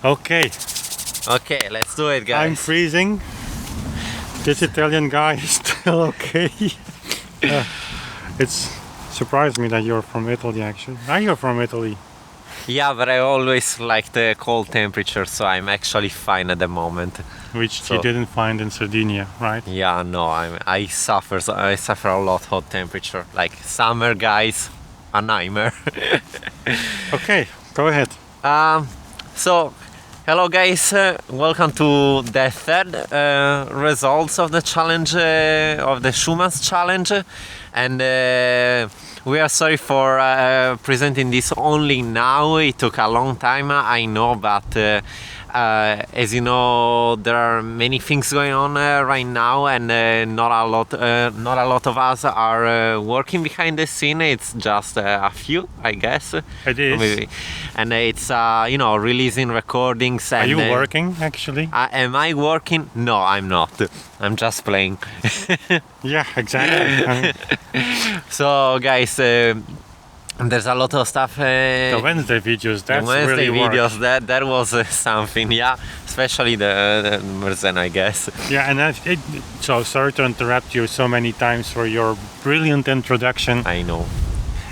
Okay, Okay, let's do it, guys. I'm freezing. This Italian guy is still okay. It's surprised me that you're from Italy, actually. Are you from Italy? Yeah, but I always like the cold temperature, so I'm actually fine at the moment. Which So- you didn't find in Sardinia, right? Yeah, no, I suffer a lot hot temperature. Like summer, guys, a nightmare. Okay, go ahead. So, hello guys, welcome to the third results of the challenge, of the Schumann's challenge, and we are sorry for presenting this only now. It took a long time, I know, but as you know, there are many things going on right now, and not a lot of us are working behind the scene. It's just a few, I guess. It is. Maybe. And it's releasing recordings. Are And, you working, actually? am I working? No, I'm not. I'm just playing. Yeah, exactly. I mean, So, guys, there's a lot of stuff. the Wednesday videos, that's the Wednesday really videos, work. that was something, yeah. Especially the Merzen, I guess. Yeah, and so sorry to interrupt you so many times for your brilliant introduction. I know.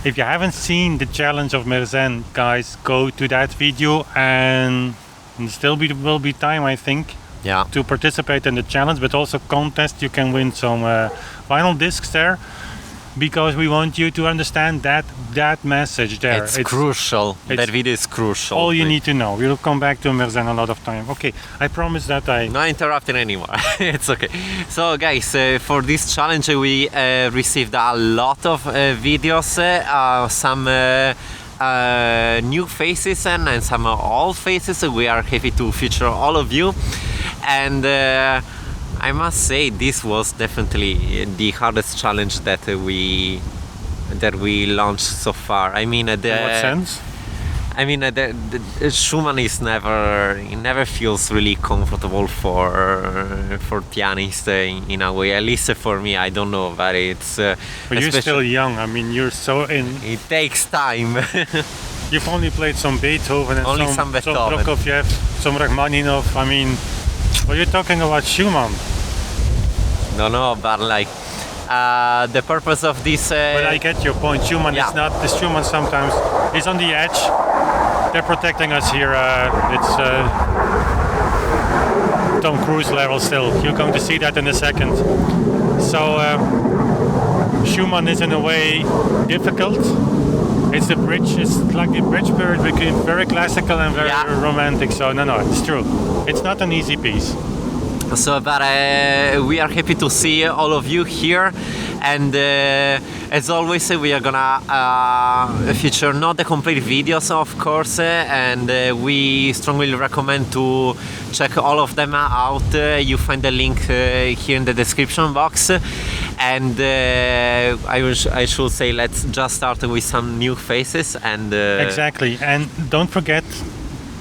If you haven't seen the challenge of Merzen, guys, go to that video, and still will be time, I think, Yeah. to participate in the challenge, but also contest. You can win some vinyl discs there, because we want you to understand that message there. It's crucial. it's That video is crucial. all you need to know. We'll come back to Merzen a lot of time. Okay, I promise that I... Not interrupting anymore. It's okay. So, guys, for this challenge, we received a lot of videos, some new faces and some old faces. We are happy to feature all of you, and I must say this was definitely the hardest challenge that we launched so far. I mean, In what sense? I mean, the Schumann is never feels really comfortable for pianists in a way. At least for me, I don't know, but it's. But you're still young. I mean, you're so in. It takes time. You've only played some Beethoven and Only some Beethoven. Prokofiev, some Rachmaninoff. I mean, what are you talking about, Schumann? No, but like the purpose of this. But I get your point. Schumann Yeah. is not. The Schumann sometimes is on the edge. They're protecting us here. It's Tom Cruise level still. You're going to see that in a second. So Schumann is in a way difficult. It's the bridge. It's like the bridge period between very classical and very Yeah. romantic. So no, it's true. It's not an easy piece. So, but we are happy to see all of you here, and as always, we are gonna feature not the complete videos, of course, and we strongly recommend to check all of them out. You find the link here in the description box, and I should say, let's just start with some new faces and Exactly, and don't forget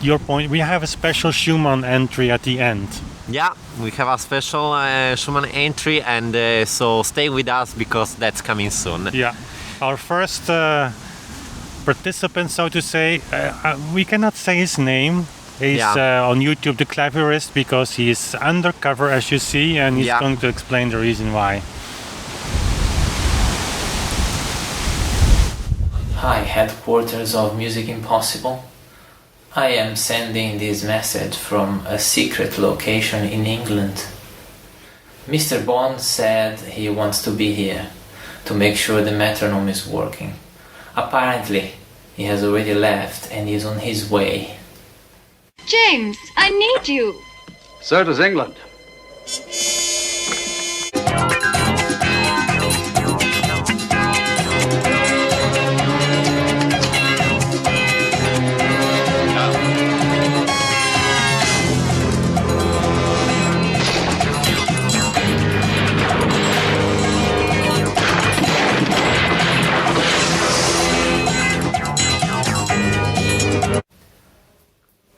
your point. We have a special Schumann entry at the end. Yeah, we have a special Schumann entry, and so stay with us because that's coming soon. Yeah, our first participant, so to say, we cannot say his name. He's Yeah. On YouTube, the cleverest, because he is undercover, as you see, and he's Yeah. going to explain the reason why. Hi, headquarters of Music Impossible. I am sending this message from a secret location in England. Mr. Bond said he wants to be here to make sure the metronome is working. Apparently, he has already left and is on his way. James, I need you. So does England.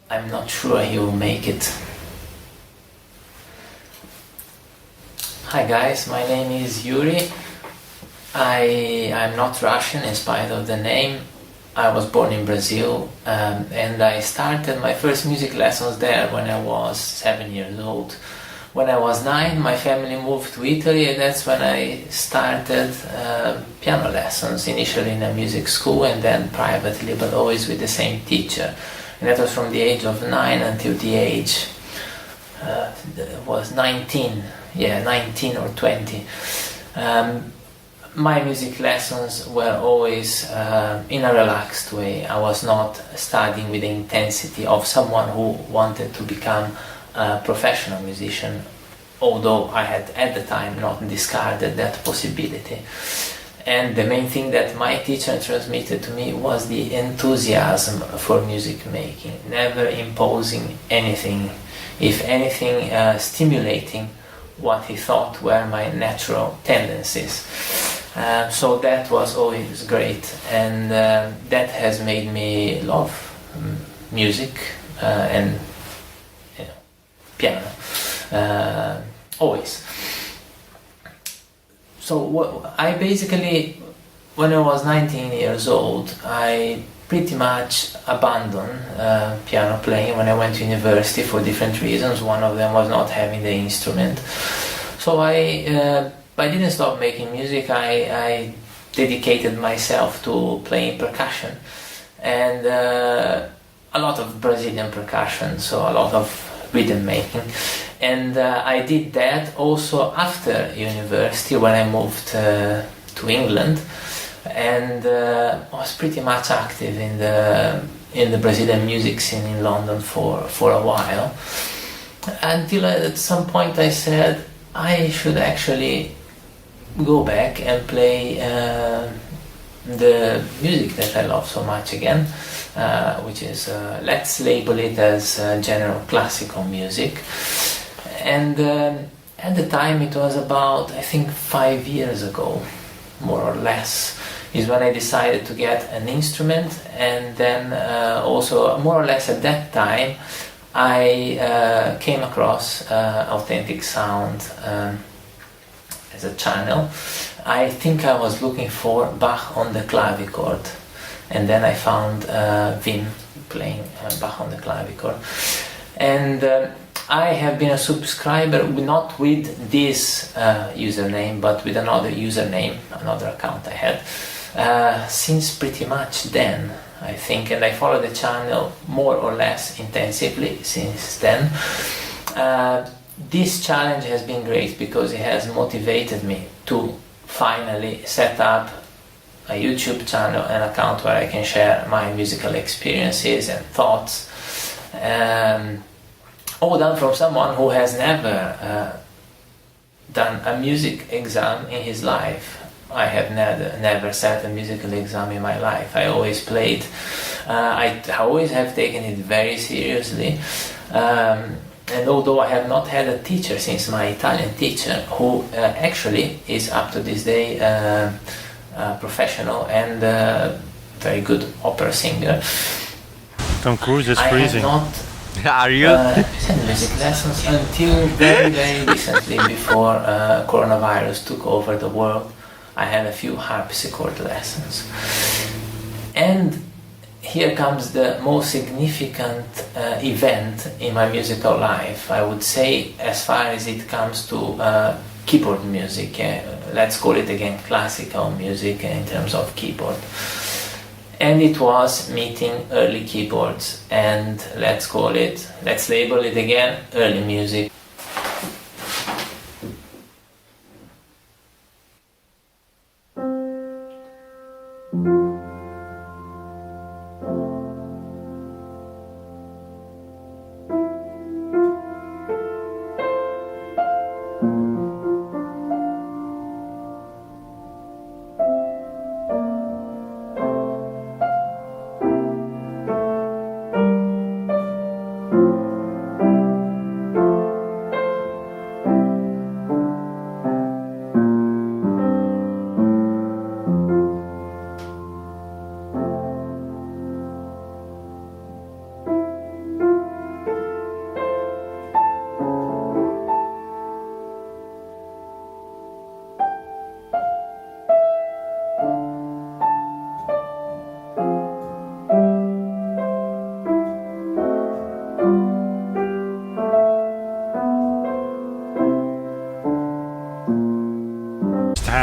I'm not sure he will make it. Hi guys, my name is Yuri. I'm not Russian in spite of the name. I was born in Brazil, and I started my first music lessons there when I was 7 years old. When I was 9, my family moved to Italy, and that's when I started piano lessons, initially in a music school and then privately, but always with the same teacher. And that was from the age of 9 until the age was 19, 19 or 20. My music lessons were always in a relaxed way. I was not studying with the intensity of someone who wanted to become a professional musician, although I had at the time not discarded that possibility. And the main thing that my teacher transmitted to me was the enthusiasm for music making, never imposing anything, if anything stimulating what he thought were my natural tendencies. So that was always great, and that has made me love music and piano, always. So I basically, when I was 19 years old, I pretty much abandoned piano playing when I went to university for different reasons. One of them was not having the instrument. So I didn't stop making music. I dedicated myself to playing percussion, and a lot of Brazilian percussion, so a lot of rhythm making. And I did that also after university when I moved to England, and was pretty much active in the Brazilian music scene in London for a while, until at some point I said I should actually go back and play the music that I love so much again, which is, let's label it as general classical music. And at the time, it was about, I think, 5 years ago, more or less, is when I decided to get an instrument. And then also, more or less at that time, I came across Authentic Sound as a channel. I think I was looking for Bach on the clavichord, and then I found Wim playing Bach on the clavichord. And I have been a subscriber, not with this username, but with another username, another account I had, since pretty much then, I think, and I follow the channel more or less intensively since then. This challenge has been great because it has motivated me to finally set up a YouTube channel, an account where I can share my musical experiences and thoughts, all done from someone who has never done a music exam in his life. I have never sat a musical exam in my life. I always played. I always have taken it very seriously. And although I have not had a teacher since my Italian teacher, who actually is up to this day professional and very good opera singer, Tom Cruise is freezing. I have not Are you? had music lessons until very, very recently, before coronavirus took over the world. I had a few harpsichord lessons. And here comes the most significant event in my musical life, I would say, as far as it comes to keyboard music. Let's call it again classical music in terms of keyboard. And it was meeting early keyboards, and let's label it again, early music.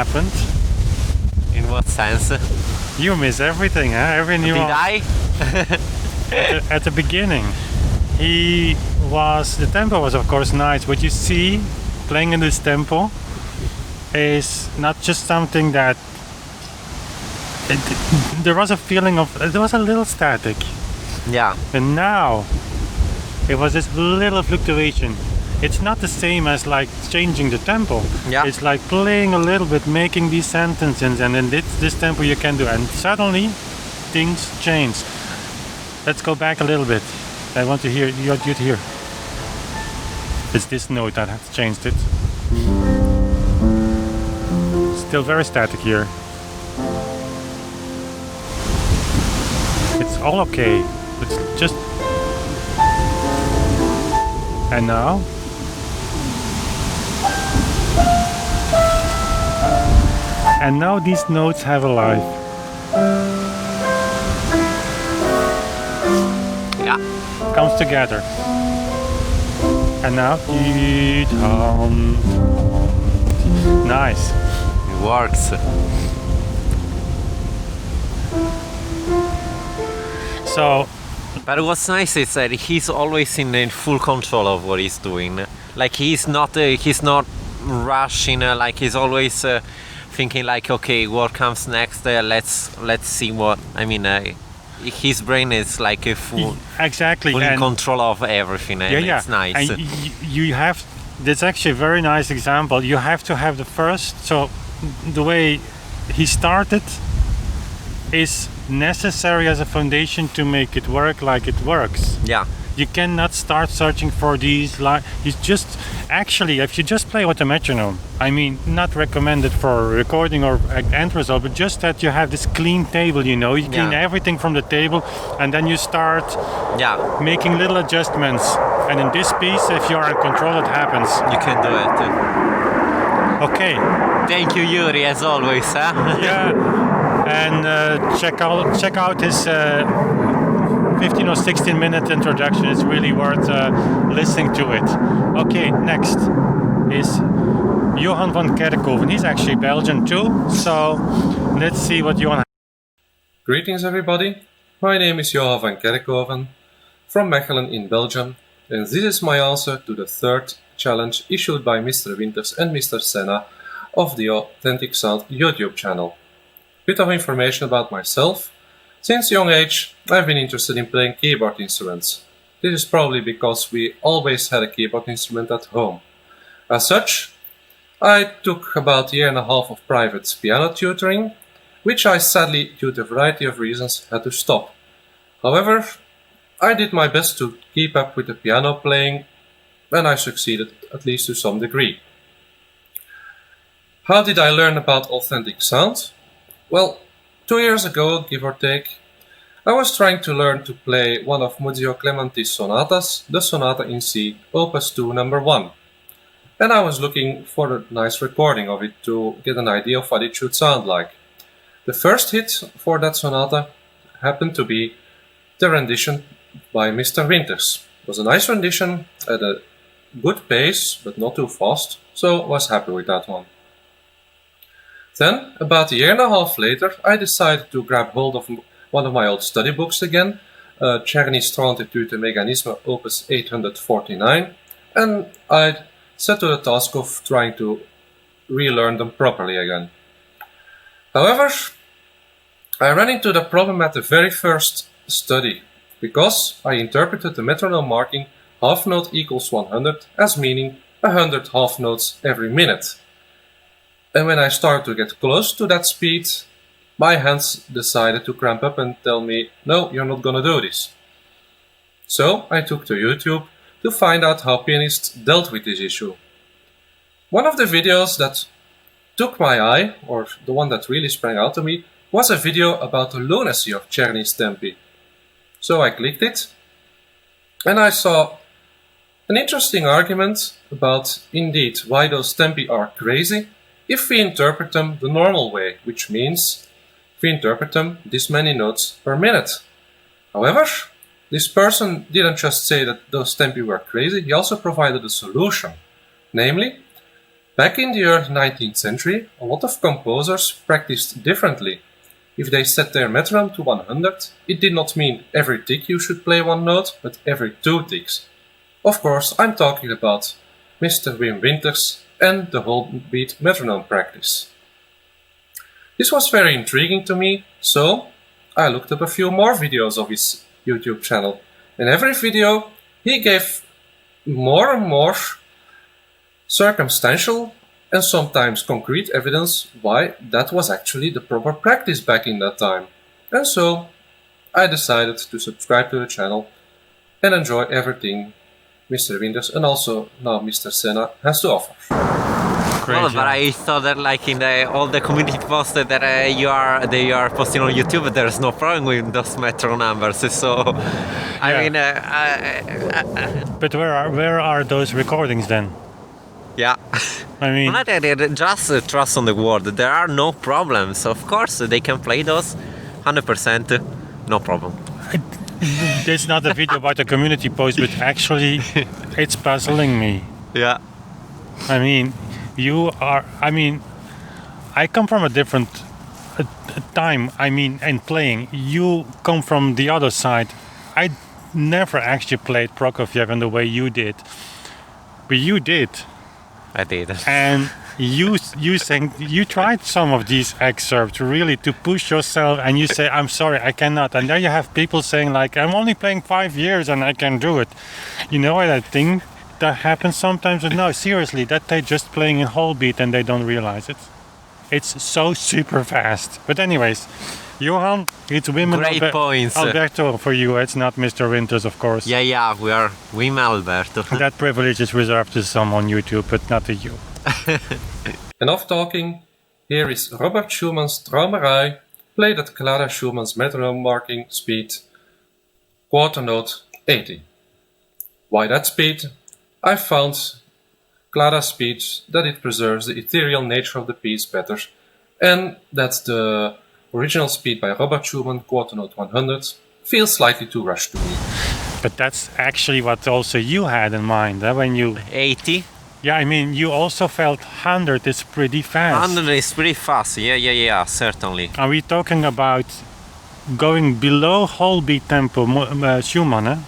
happened? In what sense? You miss everything, huh? Every Did nuance. I? At the beginning, the tempo was of course nice. What you see playing in this tempo is not just something that there was a feeling of, there was a little static, Yeah. and now it was this little fluctuation. It's not the same as like changing the tempo. Yeah. It's like playing a little bit, making these sentences, and then this tempo you can do, and suddenly things change. Let's go back a little bit. I want to hear you to hear. It's this note that has changed it. Still very static here. It's all okay. It's just. And now? And now these notes have a life. Yeah. Comes together. And now, nice. It works. So, But what's nice is that he's always in full control of what he's doing. Like he's not rushing. Like he's always thinking like, okay, what comes next? Let's see what. I mean, his brain is like a full exactly. in And control of everything, and yeah. it's nice. And you have. That's actually a very nice example. You have to have the first. So, the way he started is necessary as a foundation to make it work like it works. Yeah. You cannot start searching for these you just actually, if you just play with a metronome, I mean, not recommended for recording or end result, but just that you have this clean table, you clean everything from the table, and then you start making little adjustments. And in this piece, if you're in control, it happens. You can do it. Okay. Thank you, Yuri, as always. Huh? Yeah. And check out his 15 or 16 minute introduction. It's really worth listening to it. Okay, next is Johan van Kerkhoven. He's actually Belgian too, so let's see what Johan has. Greetings everybody, my name is Johan van Kerkhoven from Mechelen in Belgium, and this is my answer to the third challenge issued by Mr. Winters and Mr. Senna of the Authentic Sound YouTube channel. Bit of information about myself. Since young age, I've been interested in playing keyboard instruments. This is probably because we always had a keyboard instrument at home. As such, I took about a year and a half of private piano tutoring, which I sadly, due to a variety of reasons, had to stop. However, I did my best to keep up with the piano playing, and I succeeded, at least to some degree. How did I learn about authentic sound? Well, 2 years ago, give or take, I was trying to learn to play one of Muzio Clementi's sonatas, the Sonata in C, Opus 2 number 1. And I was looking for a nice recording of it to get an idea of what it should sound like. The first hit for that sonata happened to be the rendition by Mr. Winters. It was a nice rendition at a good pace, but not too fast, so I was happy with that one. Then, about a year and a half later, I decided to grab hold of one of my old study books again, Czerny's 32 Mechanisme Opus 849, and I set to the task of trying to relearn them properly again. However, I ran into the problem at the very first study, because I interpreted the metronome marking half note equals 100 as meaning 100 half notes every minute. And when I started to get close to that speed, my hands decided to cramp up and tell me, no, you're not gonna do this. So I took to YouTube to find out how pianists dealt with this issue. One of the videos that took my eye, or the one that really sprang out to me, was a video about the lunacy of Czerny's tempi. So I clicked it, and I saw an interesting argument about, indeed, why those tempi are crazy if we interpret them the normal way, which means if we interpret them this many notes per minute. However, this person didn't just say that those tempi were crazy, he also provided a solution. Namely, Back in the early 19th century, a lot of composers practiced differently. If they set their metronome to 100, it did not mean every tick you should play one note, but every 2 ticks. Of course, I'm talking about Mr. Wim Winters and the whole beat metronome practice. This was very intriguing to me, so I looked up a few more videos of his YouTube channel. In every video, he gave more and more circumstantial and sometimes concrete evidence why that was actually the proper practice back in that time. And so I decided to subscribe to the channel and enjoy everything Mr. Winters and also now Mr. Senna has to offer. Well, but I thought that like in all the community posts that they are posting on YouTube, there's no problem with those metro numbers. So, I mean, but where are those recordings then? yeah. I mean, just trust on the word. There are no problems. Of course, they can play those 100%, no problem. there's not a video about a community post, but actually, it's puzzling me. Yeah. I mean, I come from a different time, in playing. You come from the other side. I never actually played Prokofiev in the way you did. But you did. I did. And you saying you tried some of these excerpts really to push yourself, and you say, I'm sorry, I cannot. And there you have people saying like, I'm only playing 5 years and I can do it. You know what I think? That happens sometimes, but no, seriously, that they're just playing in whole beat and they don't realize it. It's so super fast. But anyways, Johan, it's women. Great points. Alberto for you, it's not Mr. Winters, of course. Yeah, we are Wim Alberto. That privilege is reserved to some on YouTube, but not to you. Enough talking, here is Robert Schumann's Traumerei, played at Clara Schumann's metronome marking speed, quarter note 80. Why that speed? I found Clara's speed that it preserves the ethereal nature of the piece better, and that the original speed by Robert Schumann, quarter note 100, feels slightly too rushed to me. But that's actually what also you had in mind, when you... 80? Yeah, I mean, you also felt 100 is pretty fast. 100 is pretty fast, yeah, certainly. Are we talking about going below whole beat tempo, Schumann, eh?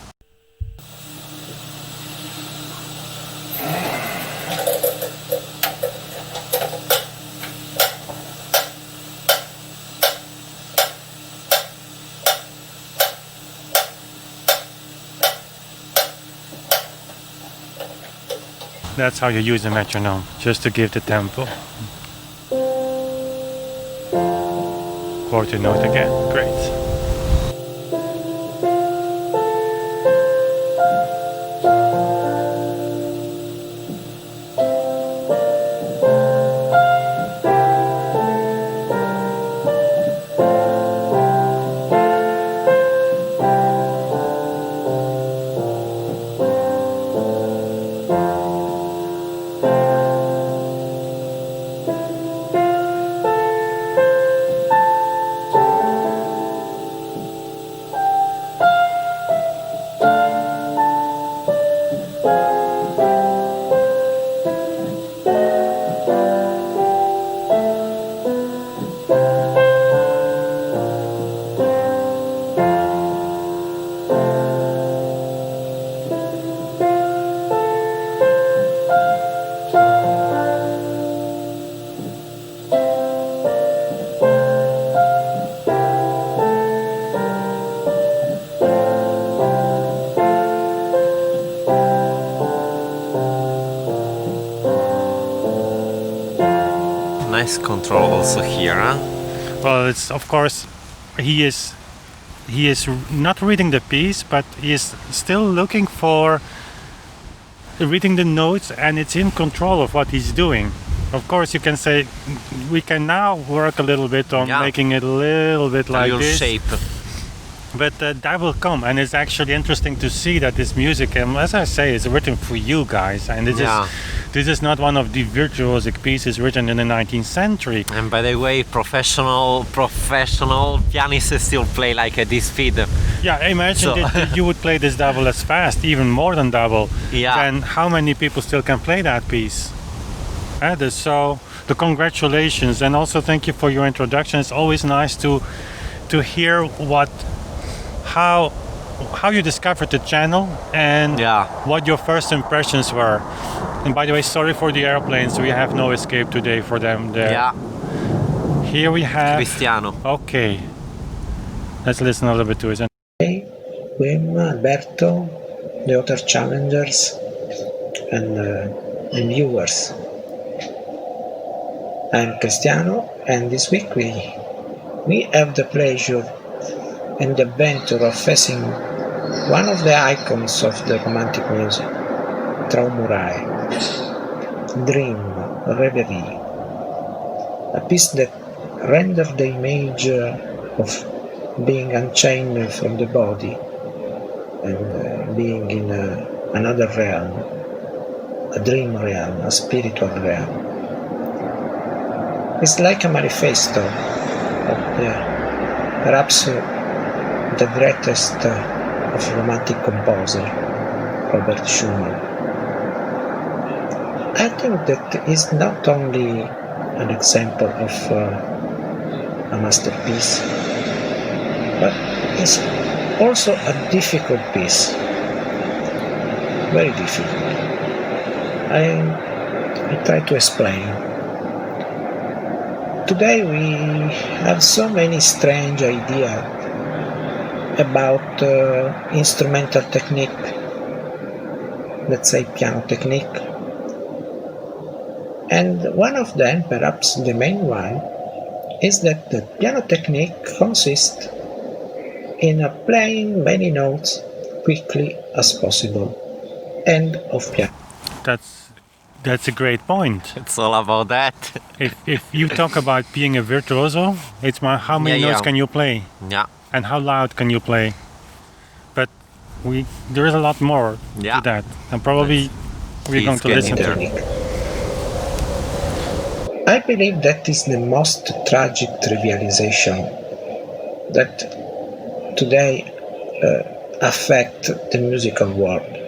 That's how you use a metronome, just to give the tempo. Quarter note again, great. Nice control also here, huh? Well, it's of course he is not reading the piece, but he is still looking for reading the notes, and it's in control of what he's doing. Of course, you can say we can now work a little bit on making it a little bit like this shape. But that will come, and it's actually interesting to see that this music, as I say, is written for you guys, and this is not one of the virtuosic pieces written in the 19th century. And by the way, professional pianists still play like at this speed. Yeah, imagine that you would play this double as fast, even more than double. Yeah. Then how many people still can play that piece? So the congratulations, and also thank you for your introduction. It's always nice to hear how you discovered the channel and what your first impressions were. And by the way, sorry for the airplanes. We have no escape today for them there. Yeah. Here we have Cristiano. Okay. Let's listen a little bit to it. Hey, Wim, Alberto, the other challengers, and viewers. I'm Cristiano, and this week we have the pleasure and the adventure of facing one of the icons of the romantic music, Traumerei, Dream, Reverie, a piece that rendered the image of being unchained from the body and being in another realm, a dream realm, a spiritual realm. It's like a manifesto of perhaps the greatest of romantic composer, Robert Schumann. I think that is not only an example of a masterpiece, but it's also a difficult piece, very difficult. I try to explain. Today we have so many strange ideas about instrumental technique, let's say piano technique. And one of them, perhaps the main one, is that the piano technique consists in playing many notes quickly as possible. End of piano. That's a great point. It's all about that. If you talk about being a virtuoso, it's how many notes can you play? Yeah. And how loud can you play? But there is a lot more to that. And probably we're going to listen to it. I believe that is the most tragic trivialization that today affect the musical world.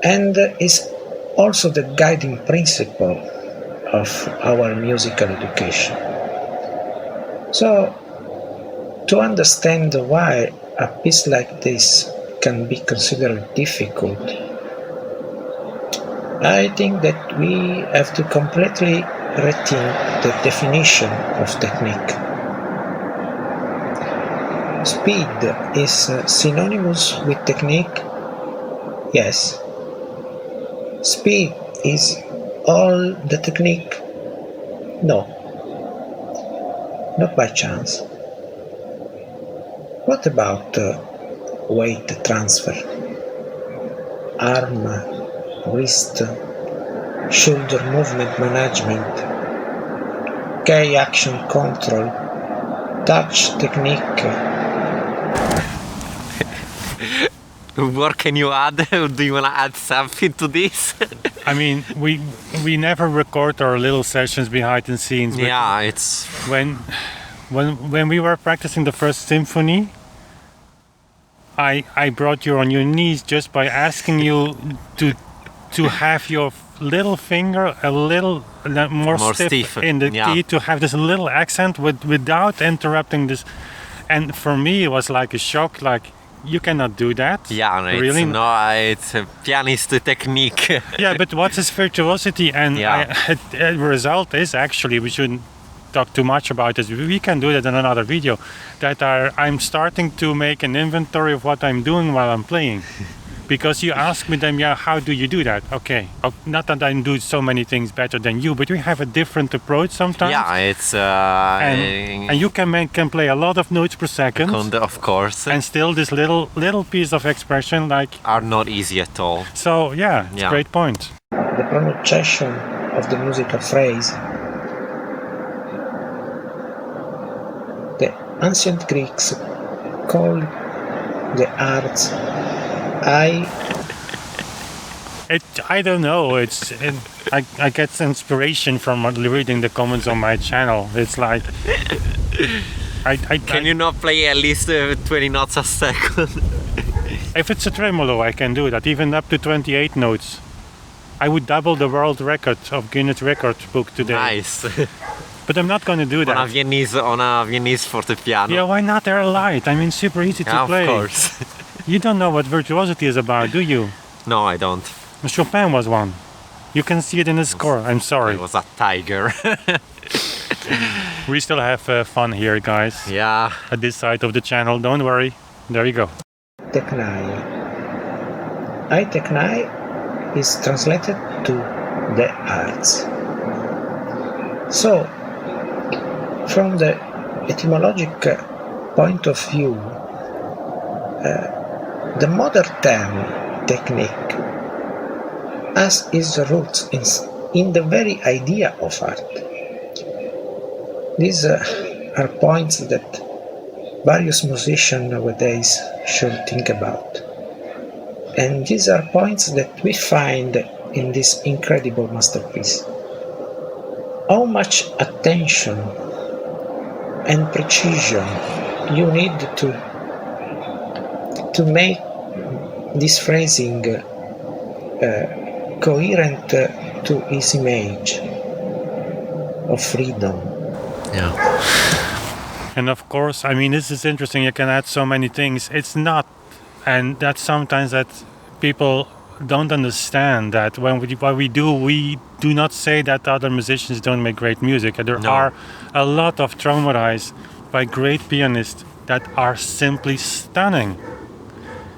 And is also the guiding principle of our musical education. So, to understand why a piece like this can be considered difficult, I think that we have to completely rethink the definition of technique. Speed is synonymous with technique? Yes. Speed is all the technique? No. Not by chance. What about weight transfer? Arm, wrist, shoulder movement management, key action control, touch technique. What can you add? Do you want to add something to this? I mean, we never record our little sessions behind the scenes. Yeah, it's when we were practicing the first symphony, I brought you on your knees just by asking you to have your little finger a little more stiff in the key, to have this little accent without interrupting this. And for me, it was like a shock. Like, you cannot do that. Yeah, really? It's a pianist technique. Yeah, but what is virtuosity? And the result is, actually, we shouldn't talk too much about this. We can do that in another video. I'm starting to make an inventory of what I'm doing while I'm playing. Because you ask me then, how do you do that? Okay, not that I do so many things better than you, but we have a different approach sometimes. Yeah, it's and you can play a lot of notes per second, of course, and still this little piece of expression are not easy at all. So it's a great point. The pronunciation of the musical phrase. The ancient Greeks called the arts I don't know. I get inspiration from reading the comments on my channel. It's like Can you not play at least 20 notes a second? If it's a tremolo, I can do that, even up to 28 notes. I would double the world record of Guinness Record book today. Nice. But I'm not going to do that. On a Viennese fortepiano. Yeah, why not? They're light. I mean, super easy to Yeah, play. of course. You don't know what virtuosity is about, do you? No, I don't. Chopin was one. You can see it in the score. I'm sorry. It was a tiger. We still have fun here, guys. Yeah. At this side of the channel. Don't worry. There you go. Technai. I Technai is translated to the arts. So, from the etymological point of view, the modern term technique has its roots in the very idea of art. These are points that various musicians nowadays should think about. And these are points that we find in this incredible masterpiece. How much attention and precision you need to make this phrasing coherent to his image of freedom. Yeah. And of course, I mean, this is interesting. You can add so many things. It's not, and that's sometimes that people don't understand that when what we do not say that other musicians don't make great music. There are a lot of Traumereis by great pianists that are simply stunning.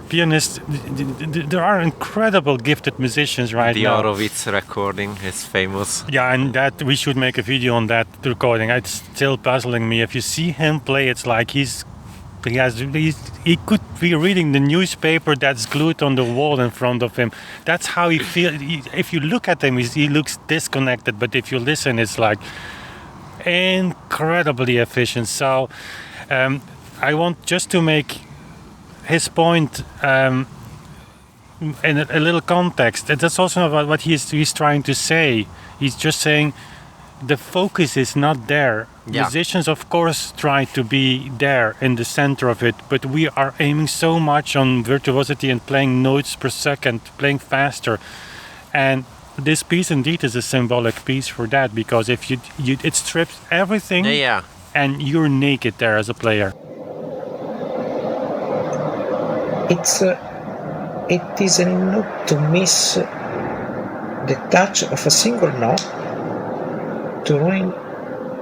Pianists, there are incredible gifted musicians right now. The Horowitz recording is famous. Yeah, and that we should make a video on that recording. It's still puzzling me. If you see him play, it's like he could be reading the newspaper that's glued on the wall in front of him. That's how he feels. If you look at him, he looks disconnected, but if you listen, it's like incredibly efficient. So I want just to make his point in a little context. And that's also about what he's trying to say. He's just saying the focus is not there. Yeah. Musicians, of course, try to be there in the center of it, but we are aiming so much on virtuosity and playing notes per second, playing faster. And this piece indeed is a symbolic piece for that, because if it strips everything and you're naked there as a player. It is enough to miss the touch of a single note to ruin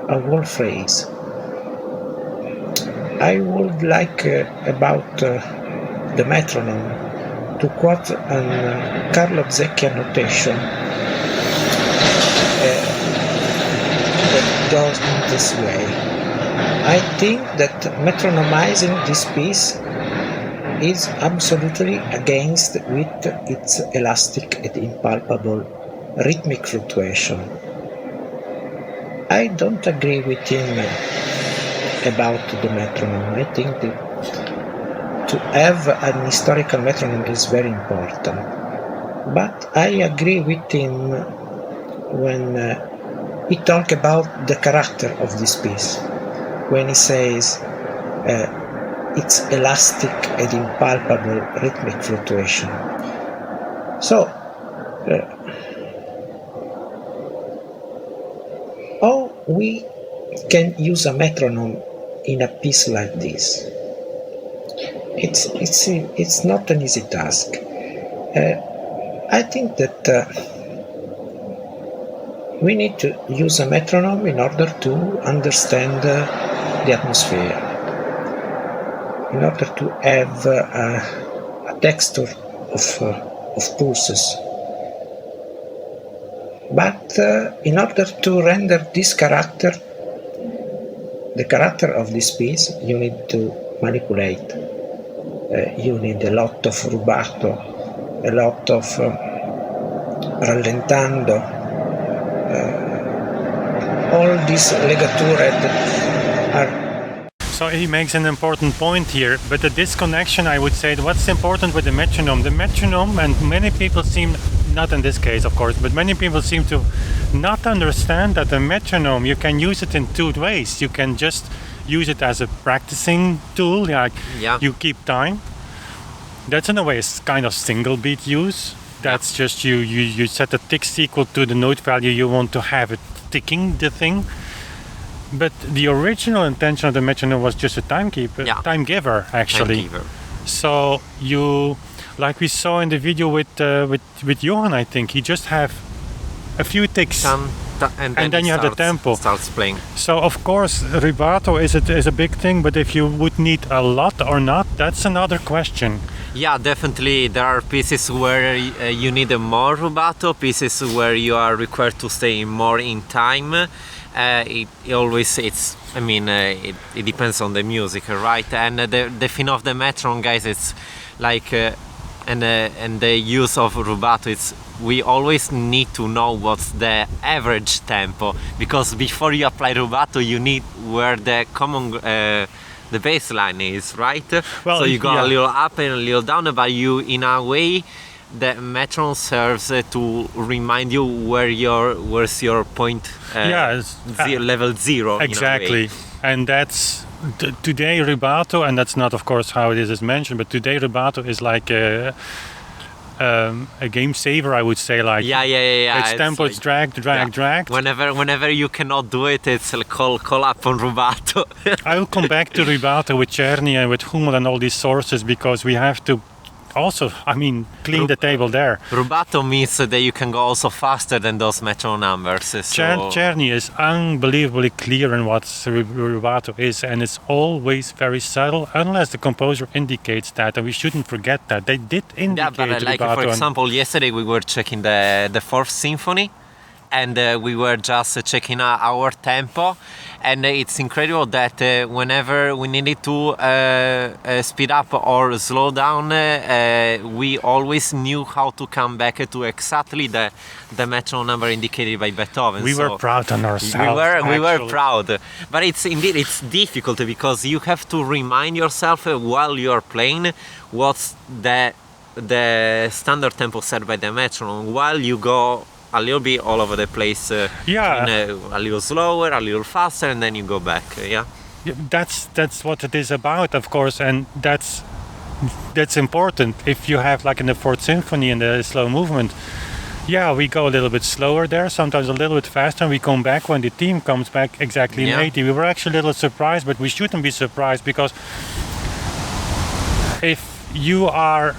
a whole phrase. I would like about the metronome to quote an Carlo Zecchi annotation that goes in this way. I think that metronomizing this piece is absolutely against with its elastic and impalpable rhythmic fluctuation. I don't agree with him about the metronome. I think that to have an historical metronome is very important. But I agree with him when he talks about the character of this piece. When he says its elastic and impalpable rhythmic fluctuation. So, how we can use a metronome in a piece like this? It's not an easy task. I think that we need to use a metronome in order to understand the atmosphere, in order to have a texture of pulses. But in order to render this character, the character of this piece, you need to manipulate. You need a lot of rubato, a lot of rallentando, all these legature are. So he makes an important point here, but the disconnection, I would say, what's important with the metronome, and many people seem, not in this case of course, but many people seem to not understand that the metronome, you can use it in two ways. You can just use it as a practicing tool, like you keep time. That's in a way a kind of single beat use, That's just you set a ticks equal to the note value you want to have it ticking the thing. But the original intention of the metronome was just a time giver actually. Time giver. So you, like we saw in the video with Johan, I think he just have a few ticks. And then you have the tempo. Starts playing. So of course rubato is a big thing, but if you would need a lot or not, that's another question. Yeah, definitely. There are pieces where you need a more rubato, pieces where you are required to stay more in time. It depends on the music, right? And the thing of the metronome, guys, it's like and the use of rubato, it's we always need to know what's the average tempo, because before you apply rubato you need where the common the baseline is, right? Well, so you go a little up and a little down, but you, in a way, the metronome serves to remind you where's your point level zero. Exactly. And that's today rubato, and that's not of course how it is mentioned, but today rubato is like a game saver, I would say. Like it's tempo, it's drag. Whenever you cannot do it, it's like call up on rubato. I will come back to rubato with Czerny and with Hummel and all these sources, because we have to also, clean the table there. Rubato means that you can go also faster than those metronome numbers. So Czerny is unbelievably clear in what rubato is, and it's always very subtle, unless the composer indicates that, and we shouldn't forget that. They did indicate but like rubato. For example, yesterday we were checking the Fourth Symphony, and we were just checking our tempo, and it's incredible that whenever we needed to speed up or slow down, we always knew how to come back to exactly the metronome number indicated by Beethoven. We were proud on ourselves. We were proud, but it's difficult, because you have to remind yourself while you're playing what's the standard tempo set by the metronome, while you go a little bit all over the place, a little slower, a little faster, and then you go back. That's what it is about, of course, and that's important. If you have, like in the Fourth Symphony in the slow movement, we go a little bit slower there, sometimes a little bit faster, and we come back when the theme comes back exactly in 80. We were actually a little surprised, but we shouldn't be surprised, because if you are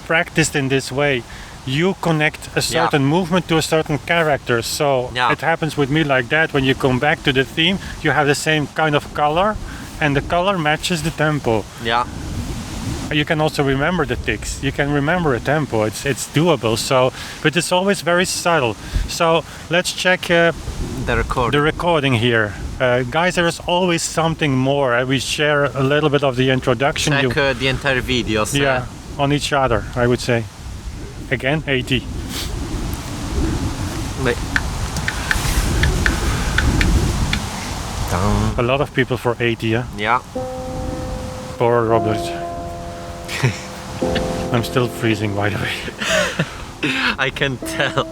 practiced in this way, you connect a certain movement to a certain character. So it happens with me like that. When you come back to the theme, you have the same kind of color, and the color matches the tempo. You can also remember the ticks. You can remember a tempo. It's doable. So, but it's always very subtle. So let's check the recording here. Guys, there is always something more. We share a little bit of the introduction. Check the entire videos. On each other, I would say. Again, 80. A lot of people for 80, Yeah. Poor Robert. I'm still freezing, by the way. I can tell.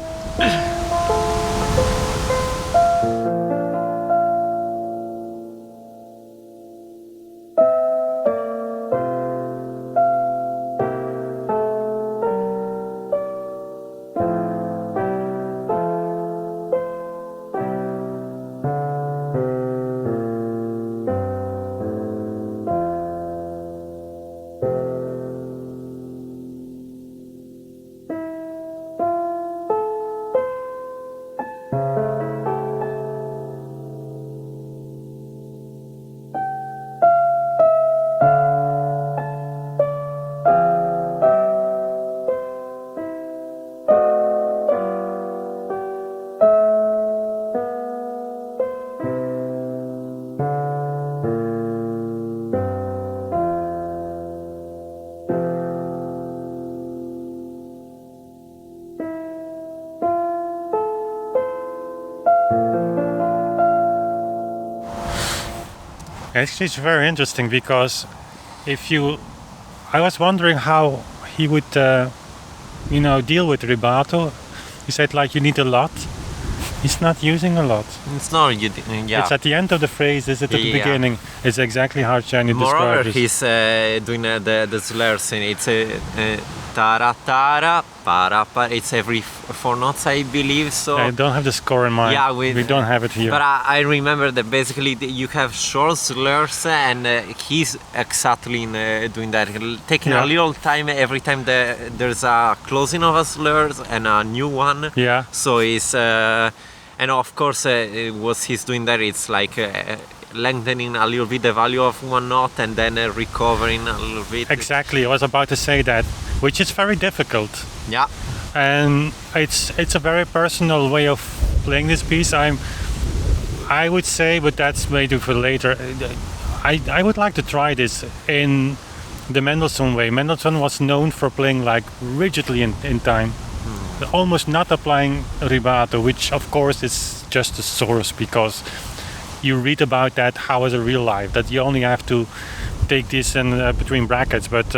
Actually, it's very interesting, because I was wondering how he would, deal with rubato. He said, like, you need a lot. He's not using a lot. It's not. It's at the end of the phrase. Is it at the beginning? It's exactly how Czerny described it. Moreover, he's doing the slurs, and it's tara tara para para. It's every 4 notes, I believe. So I don't have the score in mind. Yeah, we don't have it here. But I remember that basically you have short slurs, and he's exactly doing that, taking a little time every time there's a closing of a slur and a new one. Yeah. So it's and of course what he's doing there, it's like lengthening a little bit the value of one note and then recovering a little bit. Exactly, I was about to say that, which is very difficult. Yeah. And it's a very personal way of playing this piece. I would say, but that's maybe for later. I would like to try this in the Mendelssohn way. Mendelssohn was known for playing like rigidly in time, almost not applying rubato, which of course is just a source because you read about that how is a real life, that you only have to take this in between brackets, but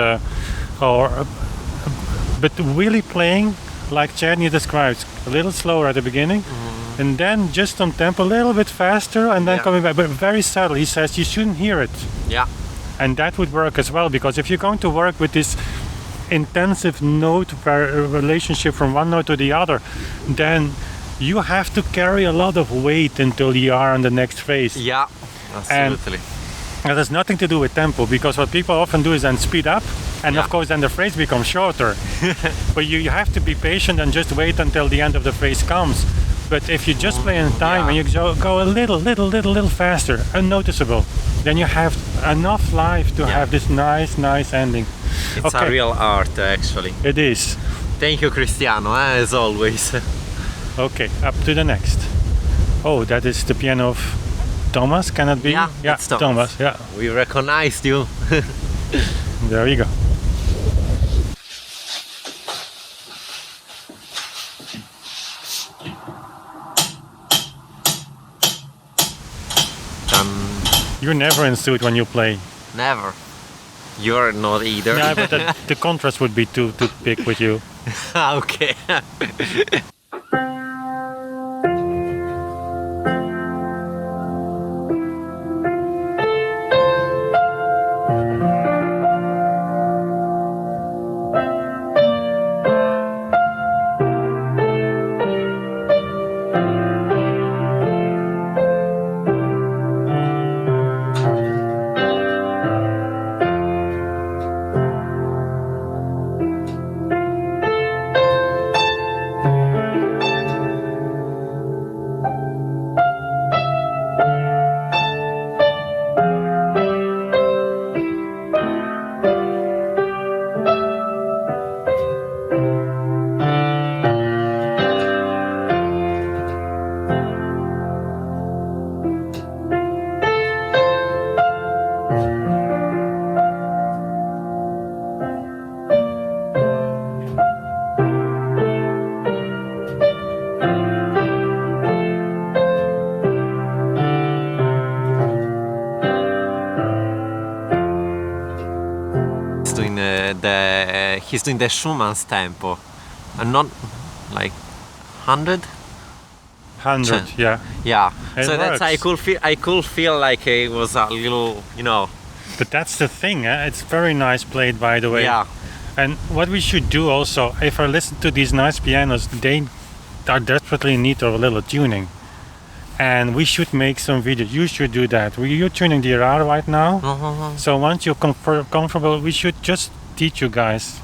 really playing like Chadney describes, a little slower at the beginning, and then just on tempo a little bit faster, and then coming back, but very subtle. He says you shouldn't hear it. Yeah. And that would work as well, because if you're going to work with this intensive note relationship from one note to the other, then you have to carry a lot of weight until you are on the next phrase. Yeah, absolutely. And that has nothing to do with tempo, because what people often do is then speed up, and of course then the phrase becomes shorter. But you have to be patient and just wait until the end of the phrase comes. But if you just play in time and you go a little faster, unnoticeable, then you have enough life to have this nice ending. It's a real art, actually. It is. Thank you, Cristiano, as always. Okay, up to the next. Oh, that is the piano of Thomas, can it be? Yeah, it's Thomas. Yeah. We recognized you. There you go. You're never in suit when you play. Never. You're not either. Yeah, but the contrast would be too big with you. Okay. He's doing the Schumann's tempo, and not like 100. 100, yeah. Yeah. It so works. that's I could feel like it was a little, But that's the thing, it's very nice played, by the way. Yeah. And what we should do also, if I listen to these nice pianos, they are desperately in need of a little tuning. And we should make some videos. You should do that. You're tuning the RR right now. So once you're comfortable, we should just teach you guys.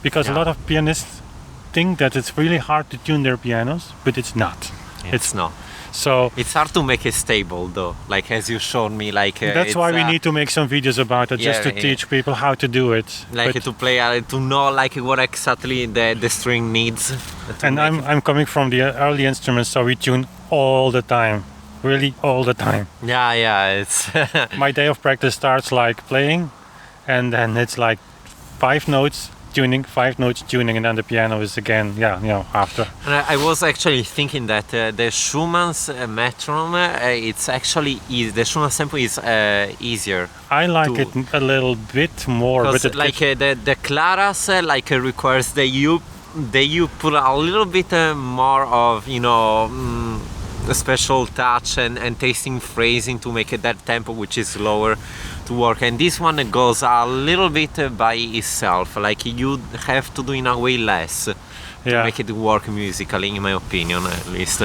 Because a lot of pianists think that it's really hard to tune their pianos, but it's not. It's not. So it's hard to make it stable, though. Like as you showed me, that's why we need to make some videos about it, just to teach people how to do it. Like to play, to know like what exactly the string needs. And I'm coming from the early instruments, so we tune all the time, really all the time. Yeah. It's my day of practice starts like playing, and then it's like 5 notes. Tuning, 5 notes tuning, and then the piano is again, after. And I was actually thinking that the Schumann's metronome, it's actually easy. The Schumann's tempo is easier. I like it a little bit more, but the claras requires that you put a little bit more of a special touch and tasting phrasing to make it that tempo, which is lower, to to work, and this one goes a little bit by itself. Like you have to do in a way less to make it work musically, in my opinion, at least.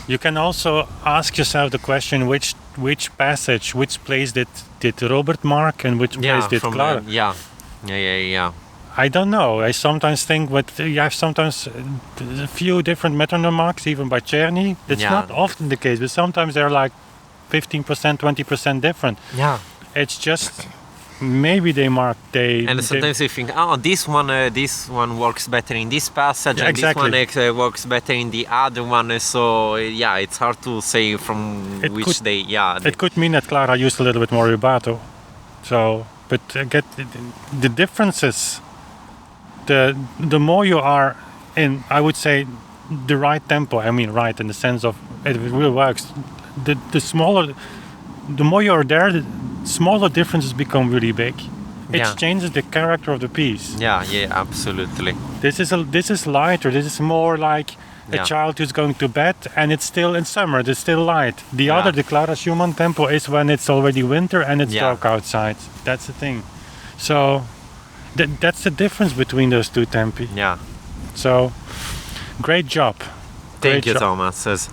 You can also ask yourself the question: which passage, which place did Robert mark, and which place did Clara? Yeah. I don't know. I sometimes think you have sometimes a few different metronome marks, even by Czerny. It's not often the case, but sometimes they're like 15%, 20% different. Yeah. It's just maybe they mark and sometimes you think, this one works better in this passage, and exactly. this one works better in the other one. So it's hard to say from which day. Yeah. It could mean that Clara used a little bit more rubato. So, but get the differences. The more you are in, I would say, the right tempo. I mean, right in the sense of it really works. The smaller, the more you're there, the smaller differences become really big. It changes the character of the piece. Yeah, absolutely. This is lighter. This is more like a child who's going to bed, and it's still in summer. It's still light. The Clara Schumann tempo is when it's already winter and it's dark outside. That's the thing. So that's the difference between those two tempi. Yeah. So great job. Thank you, Thomas.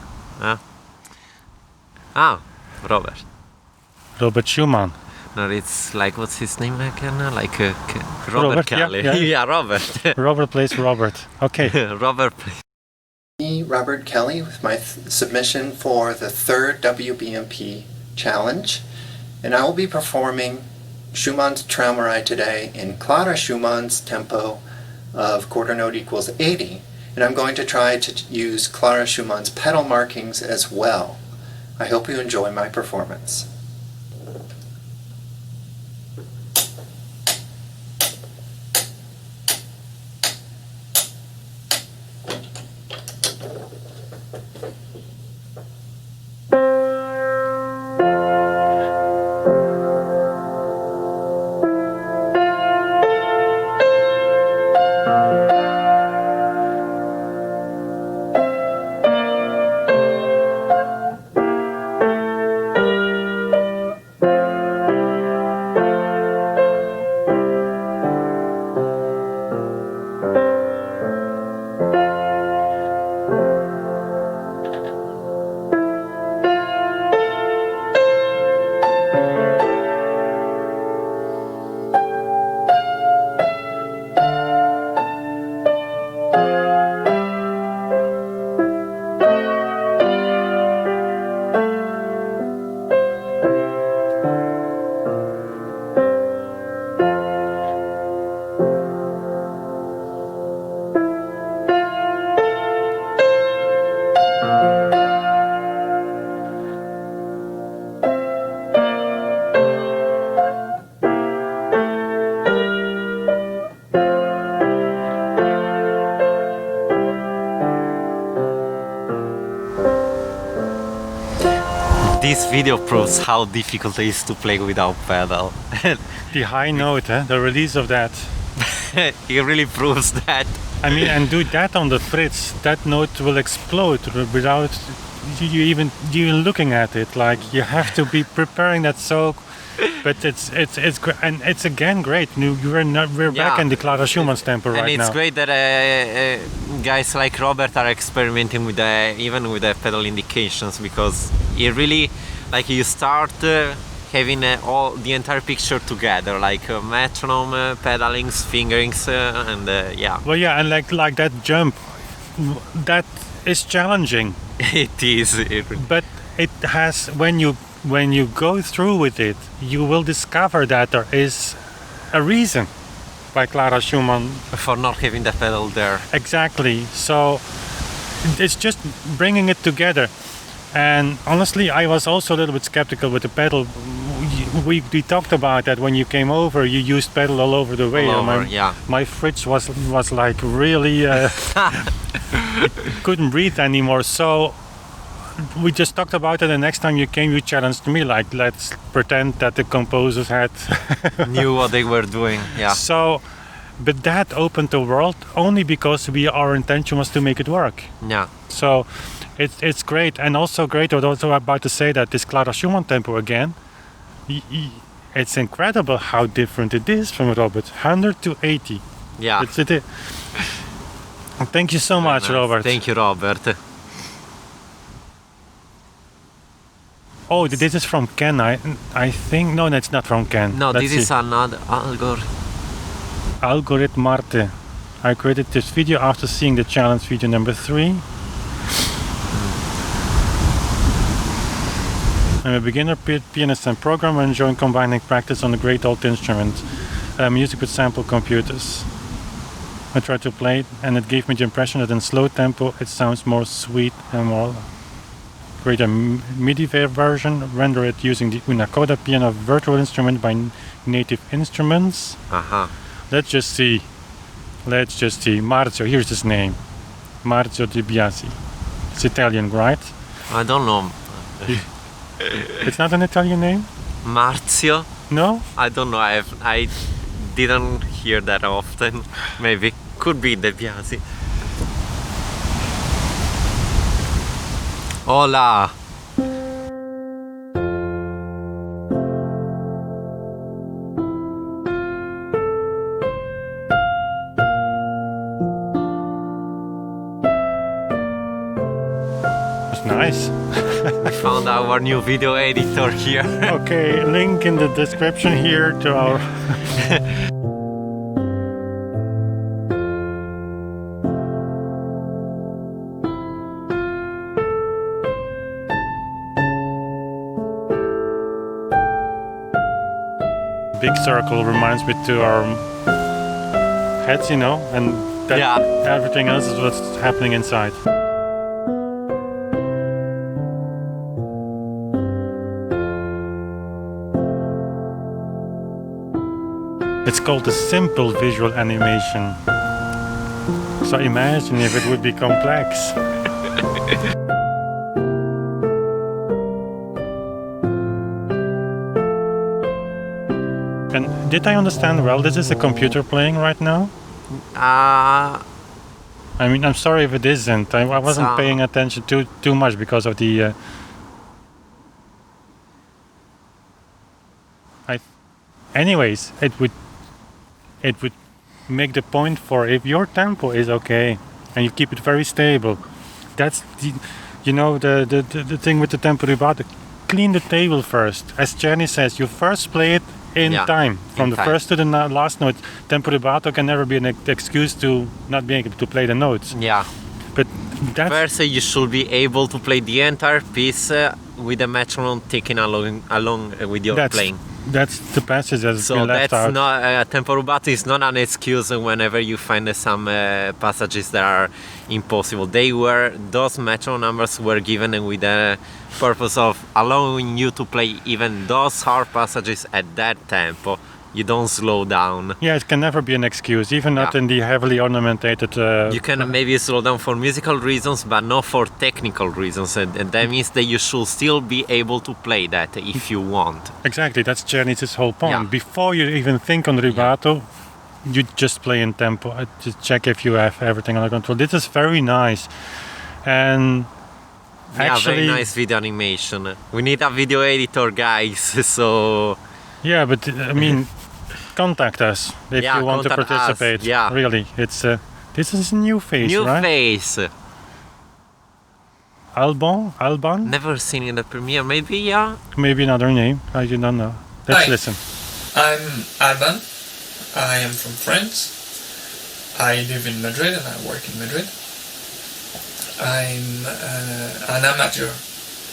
Robert Schumann. No, it's like, what's his name again? Like Robert Kelly. Yeah, Robert. Robert plays Robert. Okay. Robert plays. Me, Robert Kelly, with my submission for the third WBMP challenge, and I will be performing Schumann's Traumerei today in Clara Schumann's tempo of quarter note equals 80, and I'm going to try to use Clara Schumann's pedal markings as well. I hope you enjoy my performance. This video proves how difficult it is to play without pedal. The high note, the release of that. It really proves that. I mean, and do that on the Fritz, that note will explode without you even looking at it. Like, you have to be preparing that so. But it's and it's again great. We're back in the Clara Schumann's tempo right now. And it's great that guys like Robert are experimenting with even with the pedal indications, because it really, like, you start having all the entire picture together, like metronome, pedalings, fingerings, and yeah. Well, yeah, and like that jump, that is challenging. It is. But it has, when you go through with it, you will discover that there is a reason by Clara Schumann for not having the pedal there. Exactly. So it's just bringing it together. And honestly, I was also a little bit skeptical with the pedal. We talked about that when you came over. You used pedal all over the way. My fridge was like really couldn't breathe anymore. So we just talked about it, and next time you came, you challenged me, like, let's pretend that the composers had knew what they were doing. Yeah. So, but that opened the world only because our intention was to make it work. Yeah. So it's great, and also great. I was also about to say that this Clara Schumann tempo again, it's incredible how different it is from Robert. 100 to 80. Yeah. It's it. Thank you so much, Nice. Robert. Thank you, Robert. Oh, this is from Ken, I think. No, it's not from Ken. No, Let's this see. is another Algorithm Marte. I created this video after seeing the challenge video number 3. I'm a beginner pianist and programmer enjoying combining practice on a great old instrument, music with sample computers. I tried to play it and it gave me the impression that in slow tempo it sounds more sweet and more. Create a MIDI version, render it using the Una Coda piano virtual instrument by Native Instruments. Let's just see. Marzio, here's his name. Marzio Di Biasi. It's Italian, right? I don't know. It's not an Italian name? Marzio? No? I don't know. I didn't hear that often. Maybe could be De Biasi. Hola. It's nice. We found our new video editor here. Okay, link in the description here to our... Big circle reminds me to our heads, you know, and that everything else is what's happening inside. It's called a simple visual animation. So imagine if it would be complex. And did I understand well, this is a computer playing right now? I mean, I'm sorry if it isn't. I wasn't paying attention too much because of the... Anyways, it would make the point for if your tempo is okay and you keep it very stable. That's the, you know, the thing with the tempo rubato. Clean the table first. As Jenny says, you first play it in time, from the first to the last note. Tempo rubato can never be an excuse to not being able to play the notes. Yeah. But that's... First, you should be able to play the entire piece with the metronome ticking along with your playing. That's the passage that's been left out. So that's not tempo rubato is not an excuse whenever you find some passages that are impossible. Those metronome numbers were given with the purpose of allowing you to play even those hard passages at that tempo. You don't slow down. Yeah, it can never be an excuse, even not in the heavily ornamented... You can maybe slow down for musical reasons, but not for technical reasons. And that means that you should still be able to play that if you want. Exactly, that's Czerny's whole point. Before you even think on rubato, you just play in tempo. Just check if you have everything under control. This is very nice. And... actually, very nice video animation. We need a video editor, guys, so... Yeah, but I mean... contact us if you want to participate. Really, it's this is a new face, right? New face. Alban? Never seen in the premiere. Maybe Maybe another name. I do not know. Let's listen. I'm Alban. I am from France. I live in Madrid and I work in Madrid. I'm an amateur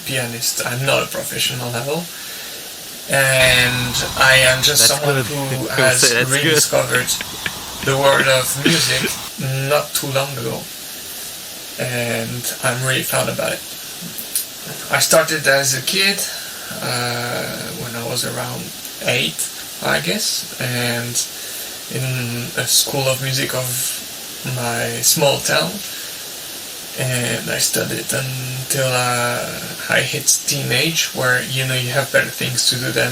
pianist. I'm not a professional level. And I am just someone who has rediscovered the world of music not too long ago, and I'm really proud about it. I started as a kid when I was around 8, I guess, and in a school of music of my small town, and I studied until I hit teenage, where you have better things to do than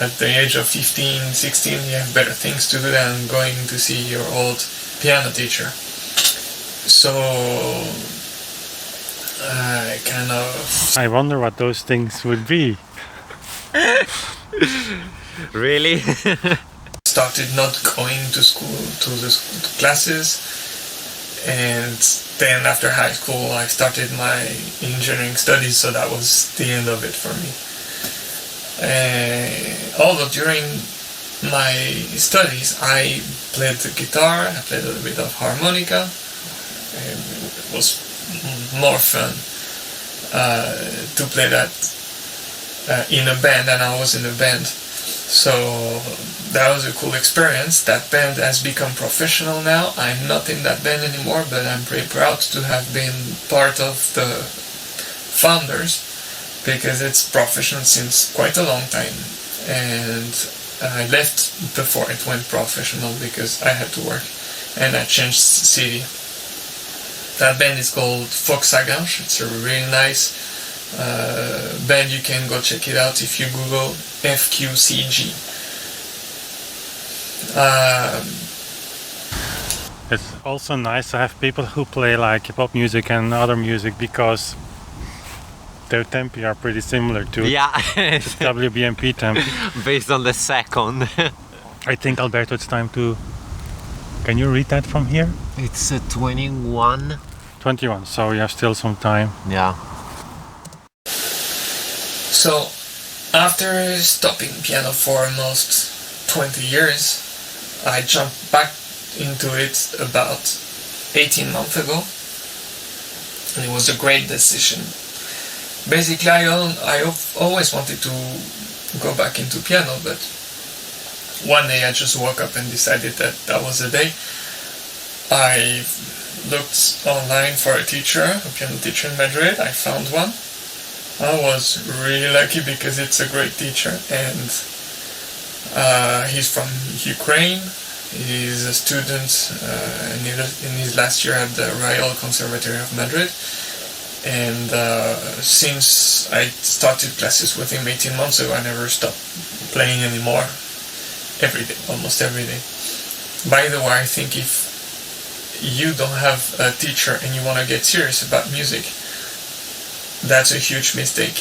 at the age of 15, 16 you have better things to do than going to see your old piano teacher. So I wonder what those things would be. Really? Started not going to school, to classes, and then after high school I started my engineering studies, so that was the end of it for me. Although during my studies I played the guitar, I played a little bit of harmonica, and it was more fun to play that in a band, and I was in a band. So that was a cool experience. That band has become professional now. I'm not in that band anymore, but I'm pretty proud to have been part of the founders, because it's professional since quite a long time. And I left before it went professional because I had to work, and I changed city. That band is called Foxaganche. It's a really nice band. You can go check it out if you Google FQCG. It's also nice to have people who play like pop music and other music, because their tempi are pretty similar to WBMP tempi. Based on the second. I think, Alberto, it's time to... Can you read that from here? It's 21. 21, so you have still some time. Yeah. So, after stopping piano for almost 20 years, I jumped back into it about 18 months ago, and it was a great decision. Basically, I always wanted to go back into piano, but one day I just woke up and decided that that was the day. I looked online for a teacher, a piano teacher in Madrid. I found one. I was really lucky because it's a great teacher, and he's from Ukraine. He's a student in his last year at the Royal Conservatory of Madrid. And since I started classes with him 18 months ago, I never stopped playing anymore. Every day, almost every day. By the way, I think if you don't have a teacher and you want to get serious about music, that's a huge mistake.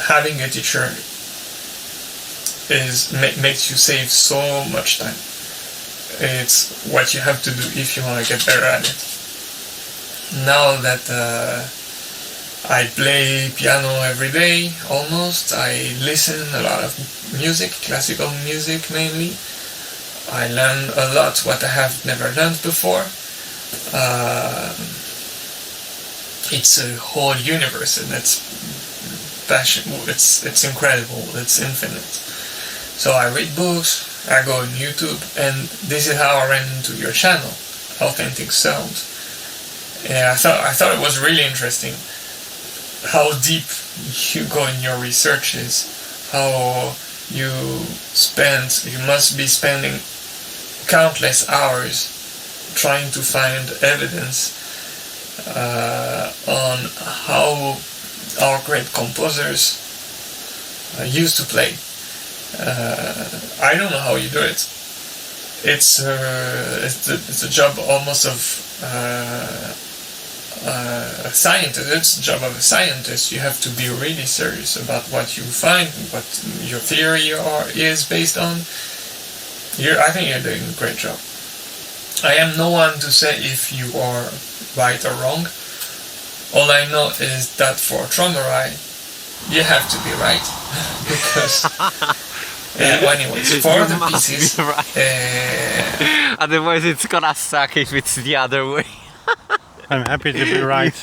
Having a teacher makes you save so much time. It's what you have to do if you want to get better at it. Now that I play piano every day, almost, I listen a lot of music, classical music mainly. I learn a lot what I have never learned before. It's a whole universe, and it's incredible, it's infinite. So I read books, I go on YouTube, and this is how I ran into your channel, Authentic Sound. And I thought it was really interesting how deep you go in your researches, how you must be spending countless hours trying to find evidence on how our great composers used to play. I don't know how you do it. It's a job almost of a scientist. It's the job of a scientist. You have to be really serious about what you find, what your theory is based on. I think you're doing a great job. I am no one to say if you are right or wrong. All I know is that for Traumerei, you have to be right. Because anyways, for the pieces, otherwise it's gonna suck if it's the other way. I'm happy to be right.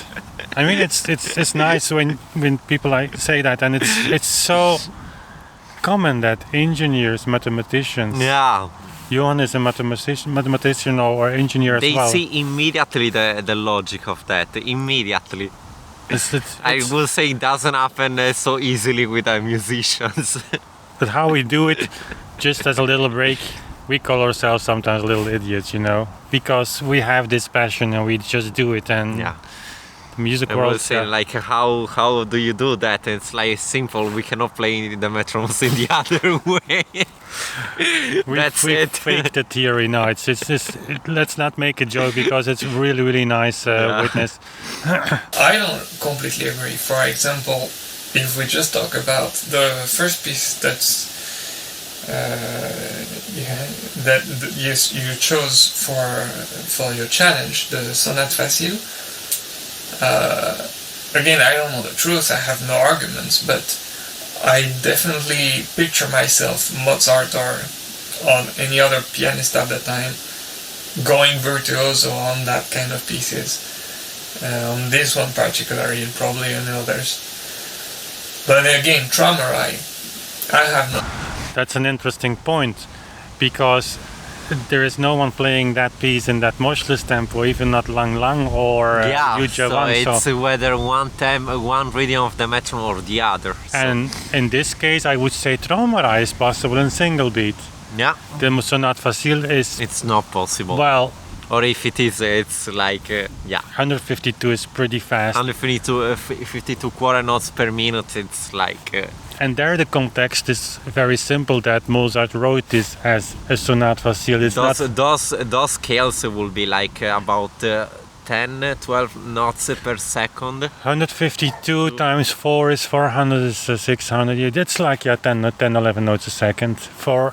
I mean, it's nice when people say that, and it's so common that engineers, mathematicians. Yeah. Johan is a mathematician or engineer as well. They see immediately the logic of that. Immediately. I will say it doesn't happen so easily with our musicians. But how we do it, just as a little break, we call ourselves sometimes little idiots, you know, because we have this passion and we just do it. And yeah. the music I world. will say, like, how do you do that? It's like simple. We cannot play the metronomes in the other way. That's it. Fake the theory. No, it's let's not make a joke because it's really nice witness. I don't completely agree. For example, if we just talk about the first piece that you chose for your challenge, the Sonate Facile. Again, I don't know the truth, I have no arguments, but I definitely picture myself, Mozart or on any other pianist at the time, going virtuoso on that kind of pieces. On this one particularly, and probably on others. But again, Traumerei, I have no... That's an interesting point, because there is no one playing that piece in that motionless tempo, even not Lang Lang or Yuja so Wang. It's whether one rhythm of the metronome or the other. And in this case, I would say Traumerei is possible in single beat. Yeah. The Sonate Facile is... It's not possible. Well... Or if it is, it's like, 152 is pretty fast. 52 quarter notes per minute, it's like... And there the context is very simple, that Mozart wrote this as a Sonate Facile. Those scales will be like about 10, 12 notes per second. 152 times 4 is 400, is 600. Yeah, that's like 10, 11 notes a second.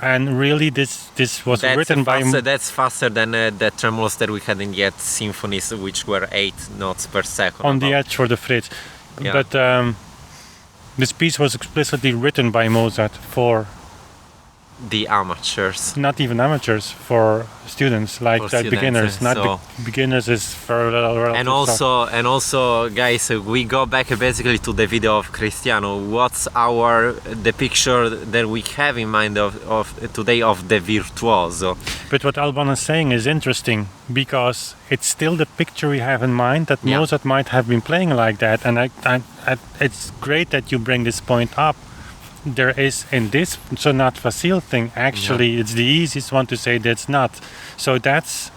And really, this was written by... That's faster than the tremolos that we had in the symphonies, which were 8 notes per second. On the edge for the Fritz. Yeah. But this piece was explicitly written by Mozart for... the amateurs. Not even amateurs, for students, like beginners. Not beginners is for... And also, guys, we go back basically to the video of Cristiano. What's the picture that we have in mind of today of the virtuoso? But what Alban is saying is interesting, because it's still the picture we have in mind, that Mozart might have been playing like that. And it's great that you bring this point up. There is in this Sonate Facile thing, actually, it's the easiest one to say that's not. So that's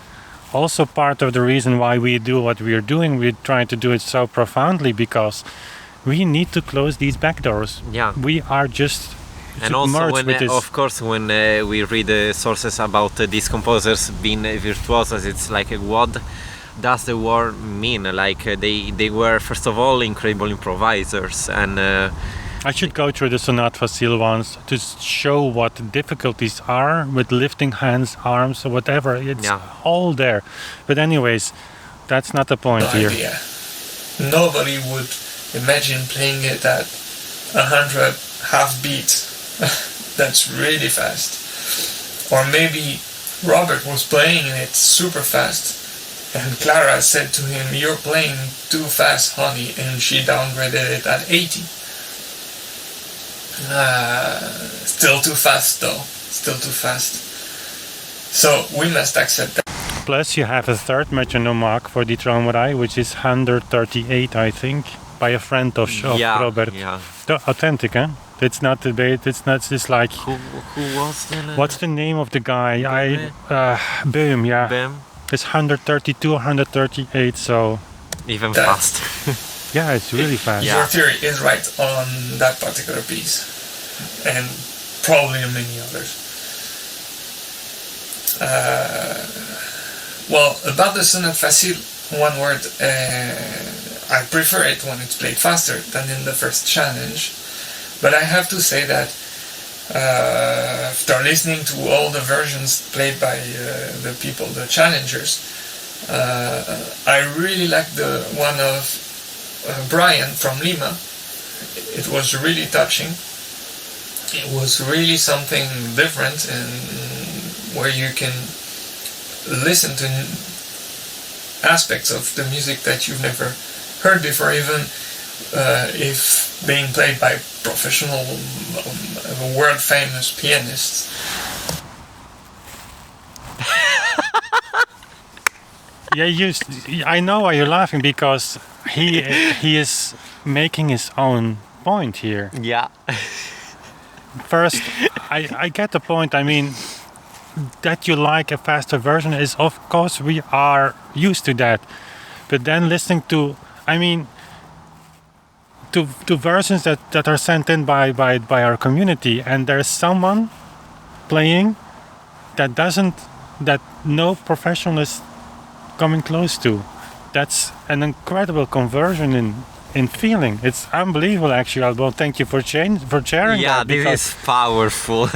also part of the reason why we do what we are doing. We're trying to do it so profoundly, because we need to close these back doors. Yeah. We are just and also when, with this. Of course, when we read sources about these composers being virtuosos, it's like, what does the word mean? Like they were, first of all, incredible improvisers, and I should go through the Sonate Facile once to show what the difficulties are with lifting hands, arms, or whatever. It's all there. But anyways, that's not the point here. Nobody would imagine playing it at 100 half beats. That's really fast. Or maybe Robert was playing it super fast, and Clara said to him, "You're playing too fast, honey," and she downgraded it at 80. Still too fast though, still too fast. So we must accept that. Plus you have a third metronome mark for the Traumerei, which is 138, I think, by a friend of Robert. Yeah. Authentic, huh? It's not debate, it's not just like... Who was the... What's the name of the guy? Boom, yeah. Boom. It's 132, 138, so... Even fast. Yeah, it's really fast. Your theory is right on that particular piece, and probably on many others. Well, about the Sonate Facile, one word, I prefer it when it's played faster than in the first challenge, but I have to say that after listening to all the versions played by the people, the challengers, I really like the one of Brian from Lima. It was really touching. It was really something different, and where you can listen to aspects of the music that you've never heard before, even if being played by professional, world-famous pianists. Yeah, I know why you're laughing, because he is making his own point here. Yeah. First, I get the point. I mean, that you like a faster version is, of course, we are used to that. But then listening to, to versions that are sent in by our community, and there's someone playing that no professional is coming close to. That's an incredible conversion in feeling. It's unbelievable, actually, Albo. Thank you for sharing. Yeah, that, this is powerful.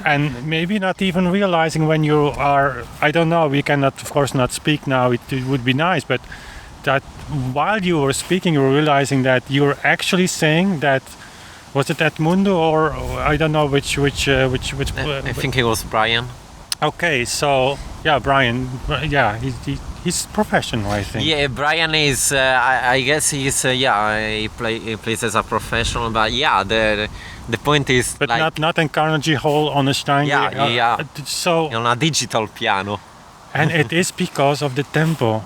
and maybe not even realizing when you are. I don't know. We cannot, of course, not speak now. It would be nice, but that while you were speaking, you were realizing that you were actually saying that. Was it Edmundo or I don't know which I think it was Brian. Okay, so yeah, Brian. Yeah, he's professional, I think. Yeah, Brian is. I guess he's. He plays as a professional. But yeah, the point is. But like, not in Carnegie Hall on a Stein. Yeah. So on a digital piano. And it is because of the tempo.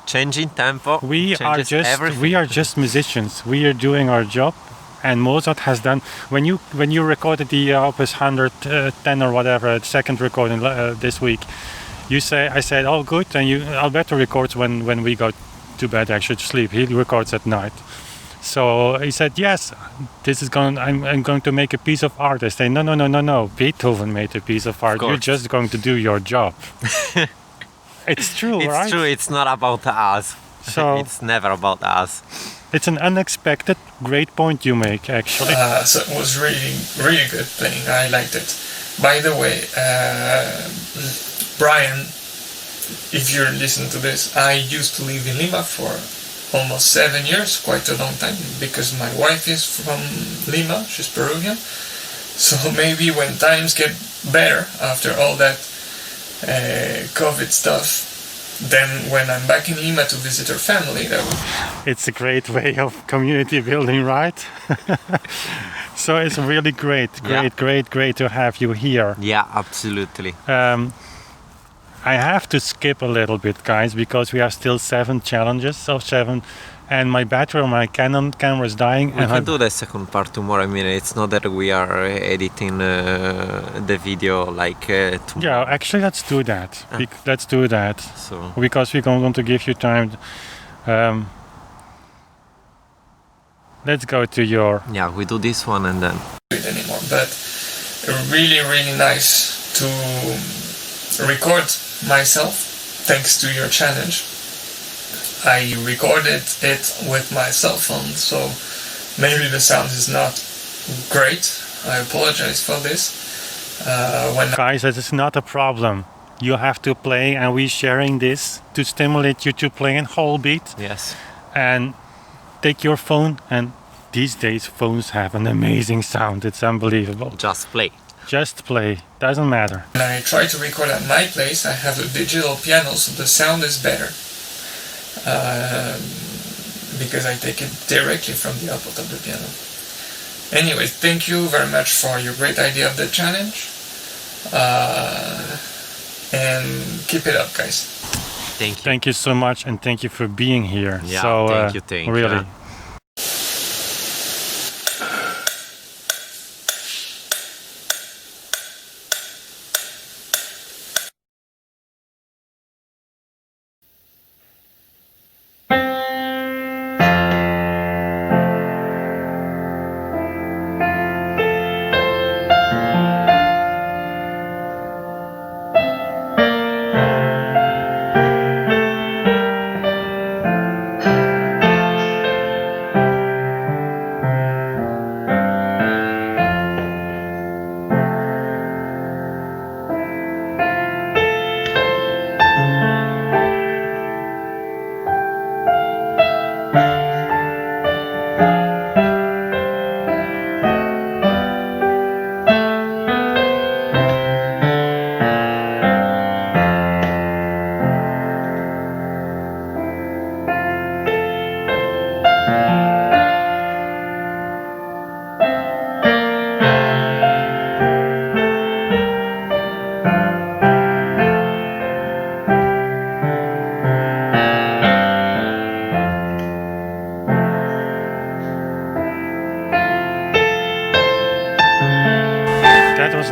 Changing tempo. We are just musicians. We are doing our job. And Mozart has done when you recorded the Opus 110 or whatever second recording this week. I said, oh good, and Alberto records when we go to bed, actually to sleep. He records at night. So he said, yes, I'm going to make a piece of art. I say, no. Beethoven made a piece of art. You're just going to do your job. It's true, it's right? It's true. It's not about us. So it's never about us. It's an unexpected great point you make, actually. So it was really, really good playing. I liked it. By the way, Brian, if you're listening to this, I used to live in Lima for almost 7 years, quite a long time, because my wife is from Lima, she's Peruvian. So maybe when times get better after all that COVID stuff, then when I'm back in Lima to visit her family, it's a great way of community building, right? So it's really great to have you here. Yeah, absolutely. I have to skip a little bit, guys, because we have still 7 challenges of 7, and my battery on my Canon camera is dying. We can do the second part tomorrow. I mean, it's not that we are editing the video like tomorrow. Yeah, actually, let's do that. Let's do that. So because we're going to give you time. Let's go to your. Yeah, we do this one and then. Anymore, but really, really nice to record myself thanks to your challenge. I recorded it with my cell phone, so maybe the sound is not great. I apologize for this. Guys, that is not a problem. You have to play, and we're sharing this to stimulate you to play in whole beat. Yes. And take your phone, and these days phones have an amazing sound. It's unbelievable. Just play. Just play. Doesn't matter. When I try to record at my place, I have a digital piano, so the sound is better. Because I take it directly from the output of the piano. Anyway, thank you very much for your great idea of the challenge. And keep it up, guys. Thank you. Thank you so much, and thank you for being here. Yeah, so, thank you. Really. Yeah.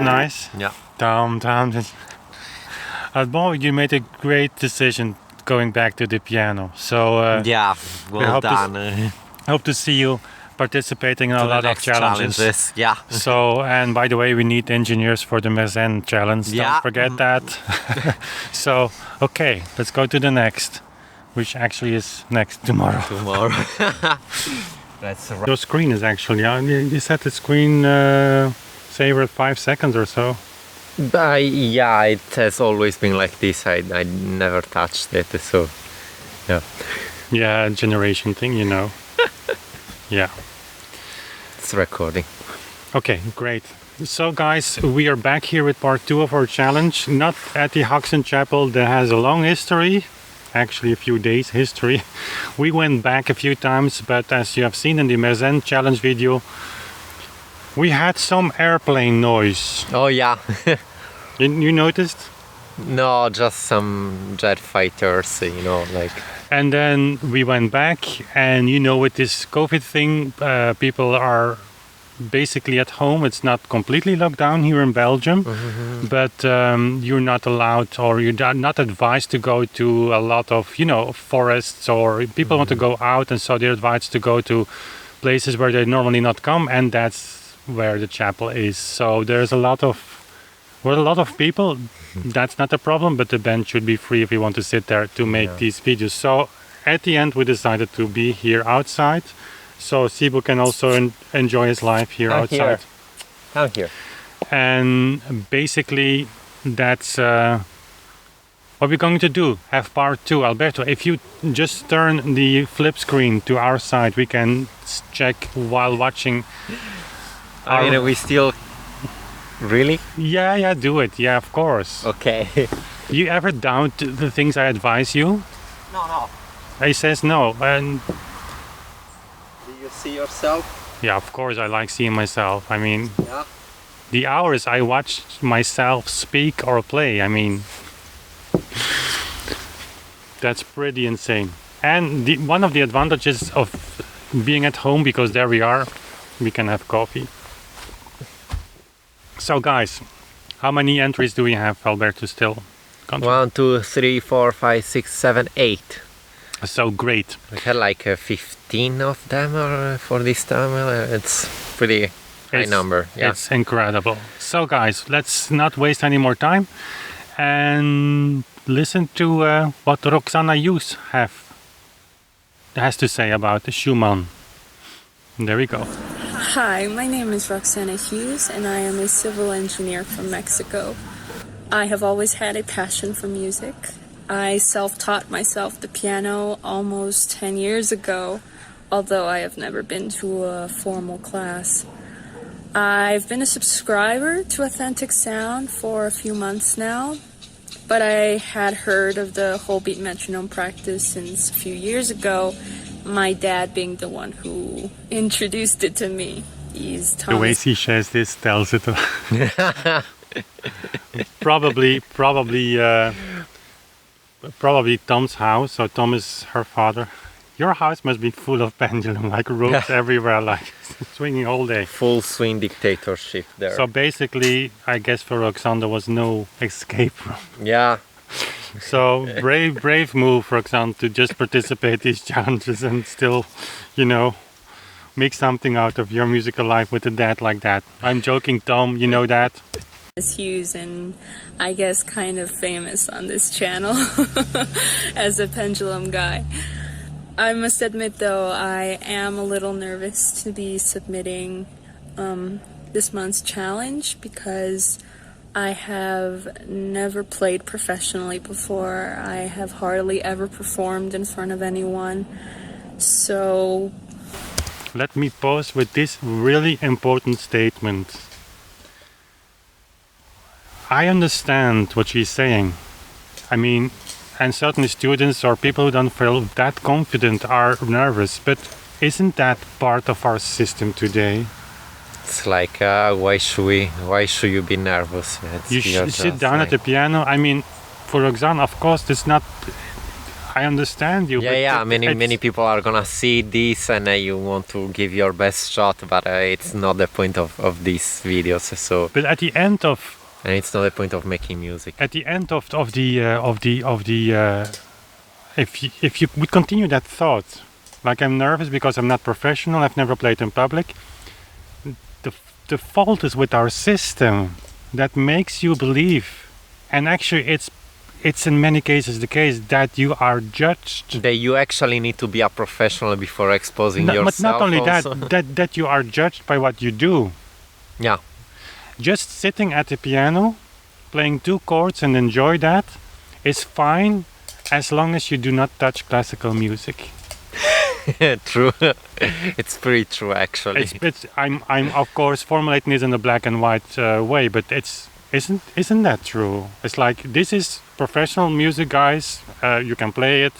Nice. Yeah. Down. Alban, you made a great decision going back to the piano. So yeah, well done. Hope to see you participating in a lot of challenges. Yeah. So, and by the way, we need engineers for the Mezen challenge. Yeah. Don't forget that. So, okay, let's go to the next. which actually is next tomorrow. Tomorrow. That's right. Your screen is actually, you set the screen saver 5 seconds or so. Yeah, it has always been like this. I never touched it, so yeah. Yeah, generation thing, you know. Yeah. It's recording. Okay, great. So guys, we are back here with part 2 of our challenge. Not at the Hoxton Chapel, that has a long history. Actually a few days history. We went back a few times, but as you have seen in the Mezen challenge video, we had some airplane noise. Oh yeah. You noticed? No, just some jet fighters, you know, like. And then we went back, and you know, with this COVID thing, people are basically at home. It's not completely locked down here in Belgium, but you're not allowed, or you're not advised to go to a lot of, you know, forests, or people want to go out, and so they're advised to go to places where they normally not come, and that's where the chapel is. So there's a lot of people. That's not a problem, but the band should be free if you want to sit there to make these videos. So at the end we decided to be here outside, so Sibu can also enjoy his life here outside. Come here. And basically that's what we're going to do, have part 2. Alberto, if you just turn the flip screen to our side, we can check while watching. I mean, we still... Really? Yeah, do it. Yeah, of course. Okay. You ever doubt the things I advise you? No. He says no. And Do you see yourself? yeah, of course I like seeing myself. I mean, Yeah. the hours I watch myself speak or play, I mean, that's pretty insane. And one of the advantages of being at home, because there we are, we can have coffee. So guys, how many entries do we have, Alberto, still? 1, 2, 3, 4, 5, 6, 7, 8. So great. We had like 15 of them for this time. It's pretty high number. Yeah. It's incredible. So guys, let's not waste any more time and listen to what Roxana Hughes has to say about Schumann. There we go. Hi, my name is Roxana Hughes and I am a civil engineer from Mexico. I have always had a passion for music. I self-taught myself the piano almost 10 years ago, although I have never been to a formal class. I've been a subscriber to Authentic Sound for a few months now, but I had heard of the whole beat metronome practice since a few years ago, my dad being the one who introduced it to me. The way she shares this tells it. Probably Tom's house. So Tom is her father. Your house must be full of pendulum, like ropes everywhere, like swinging all day. Full swing dictatorship there. So basically, I guess for Roxanne there was no escape room. Yeah. So brave move, Roxanne, to just participate these challenges and still, you know, make something out of your musical life with a dad like that. I'm joking, Tom, you know that. Hughes, and I guess kind of famous on this channel as a pendulum guy. I must admit though, I am a little nervous to be submitting this month's challenge because I have never played professionally before. I have hardly ever performed in front of anyone. So let me pause with this really important statement. I understand what she's saying. I mean, and certainly students or people who don't feel that confident are nervous, but isn't that part of our system today? It's like, why should you be nervous? You sit down at the piano. I mean, for example, of course, it's not. I understand you. Yeah. Many people are gonna see this, and you want to give your best shot, but it's not the point of these videos. So. But at the end of. And it's not the point of making music. At the end of the if you would continue that thought, like I'm nervous because I'm not professional, I've never played in public. The fault is with our system that makes you believe, and actually it's in many cases the case that you are judged. That you actually need to be a professional before exposing But yourself. not only also. that you are judged by what you do. Yeah. Just sitting at the piano, playing 2 chords and enjoy that is fine as long as you do not touch classical music. True. It's pretty true, actually. I'm of course formulating this in a black and white way, but isn't that true? It's like, this is professional music, guys. You can play it,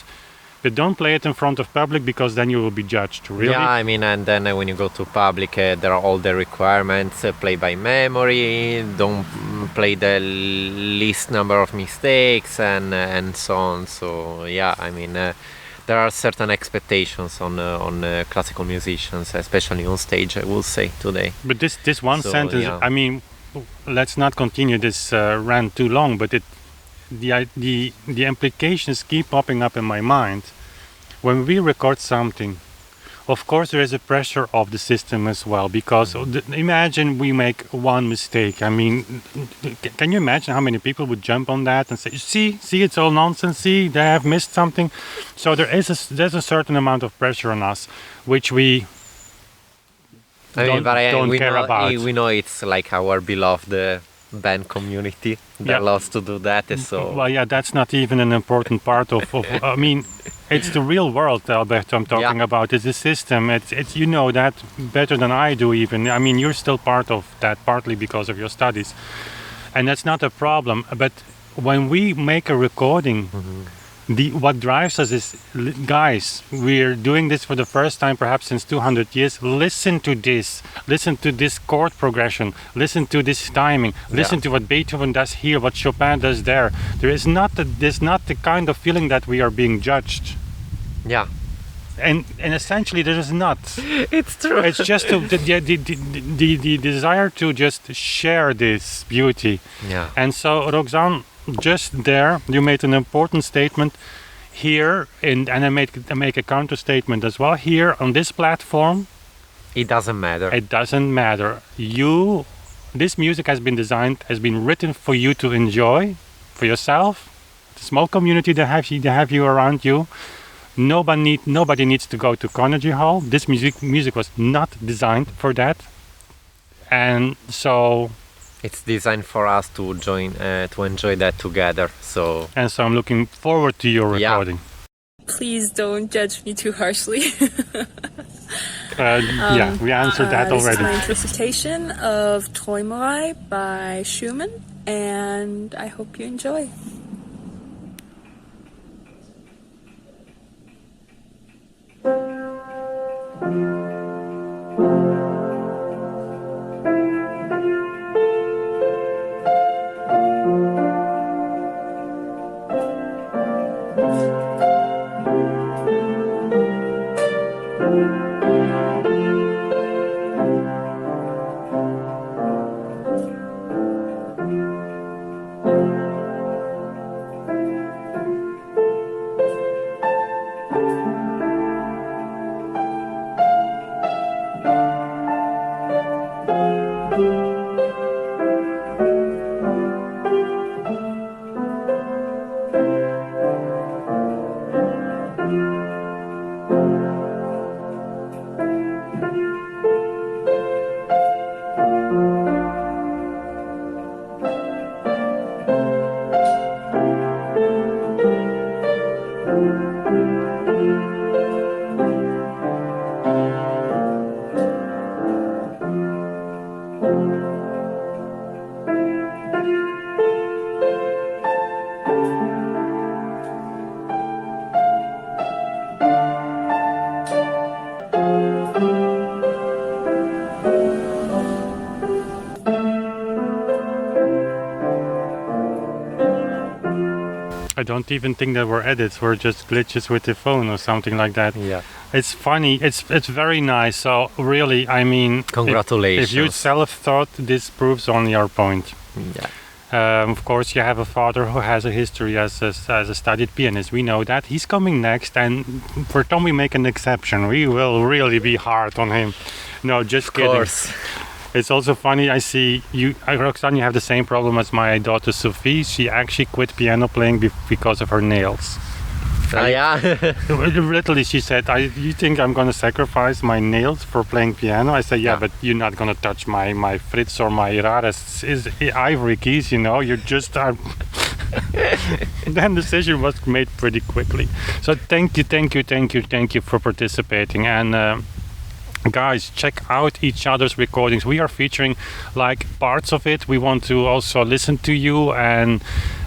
but don't play it in front of public because then you will be judged. Really? Yeah, I mean, and then when you go to public, there are all the requirements. Play by memory. Don't play the least number of mistakes, and so on. So yeah, I mean. There are certain expectations on classical musicians, especially on stage, I will say, today. But this one sentence, yeah. I mean, let's not continue this rant too long, but the implications keep popping up in my mind. When we record something, of course there is a pressure of the system as well, because imagine we make one mistake. I mean, can you imagine how many people would jump on that and say, see, it's all nonsense, see, they have missed something. So there's a certain amount of pressure on us, which we don't care about. We know it's like our beloved band community that loves to do that. So well, yeah, that's not even an important part of I mean, it's the real world, Alberto, I'm talking about. It's the system. It's you know that better than I do even. I mean, you're still part of that, partly because of your studies. And that's not a problem. But when we make a recording, what drives us is, guys, we're doing this for the first time perhaps since 200 years. Listen to this chord progression, listen to this timing, listen to what Beethoven does here, what Chopin does there. There's not the kind of feeling that we are being judged. Yeah. And essentially there is not. It's true. It's just the desire to just share this beauty. Yeah. And so, Roxanne, just there you made an important statement here, and I make a counter statement as well. Here on this platform, it doesn't matter. It doesn't matter. This music has been designed, has been written for you to enjoy, for yourself, the small community that have you around you. Nobody needs to go to Carnegie Hall. This music was not designed for that, and so it's designed for us to enjoy that together. So I'm looking forward to your recording. Please don't judge me too harshly. We answered that already. This is my interpretation of Traumerei by Schumann, and I hope you enjoy. I don't even think there were edits, were just glitches with the phone or something like that. Yeah. It's funny, it's very nice. So really, I mean, congratulations. If you self-taught, this proves only your point. Yeah. Of course, you have a father who has a history as a studied pianist. We know that. He's coming next, and for Tom we make an exception. We will really be hard on him. No, just kidding. Of course. It's also funny, I see you, Roxanne, you have the same problem as my daughter Sophie. She actually quit piano playing because of her nails. Yeah. Literally, she said, you think I'm going to sacrifice my nails for playing piano? I said, yeah, but you're not going to touch my Fritz or my Rares ivory keys, you know, you just are... Then the decision was made pretty quickly. So thank you for participating. And guys, check out each other's recordings. We are featuring like parts of it. We want to also listen to you and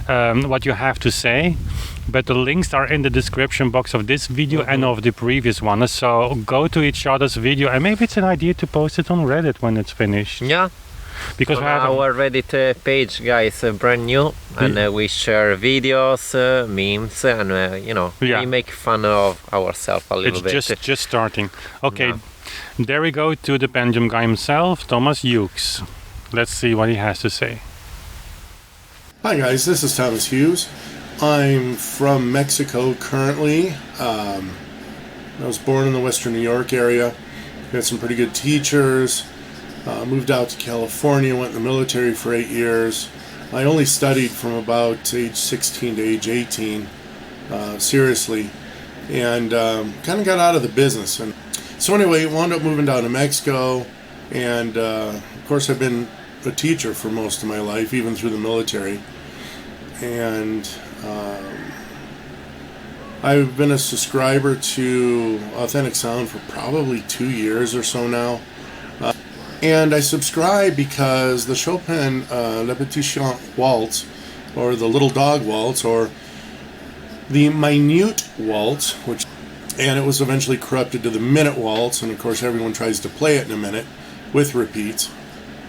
what you have to say. But the links are in the description box of this video and of the previous one. So go to each other's video, and maybe it's an idea to post it on Reddit when it's finished. Yeah. Because on our Reddit page, guys, brand new, and we share videos, memes, and you know, we make fun of ourselves a little bit. It's just starting. Okay, there we go to the pendulum guy himself, Thomas Hughes. Let's see what he has to say. Hi guys, this is Thomas Hughes. I'm from Mexico currently. I was born in the Western New York area. Had some pretty good teachers. Moved out to California, went in the military for 8 years. I only studied from about age 16 to age 18, seriously, and kind of got out of the business. And so anyway, wound up moving down to Mexico, and of course I've been a teacher for most of my life, even through the military. And I've been a subscriber to Authentic Sound for probably 2 years or so now. And I subscribe because the Chopin Le Petit Chant Waltz, or the Little Dog Waltz, or the Minute Waltz, and it was eventually corrupted to the Minute Waltz, and of course everyone tries to play it in a minute with repeats,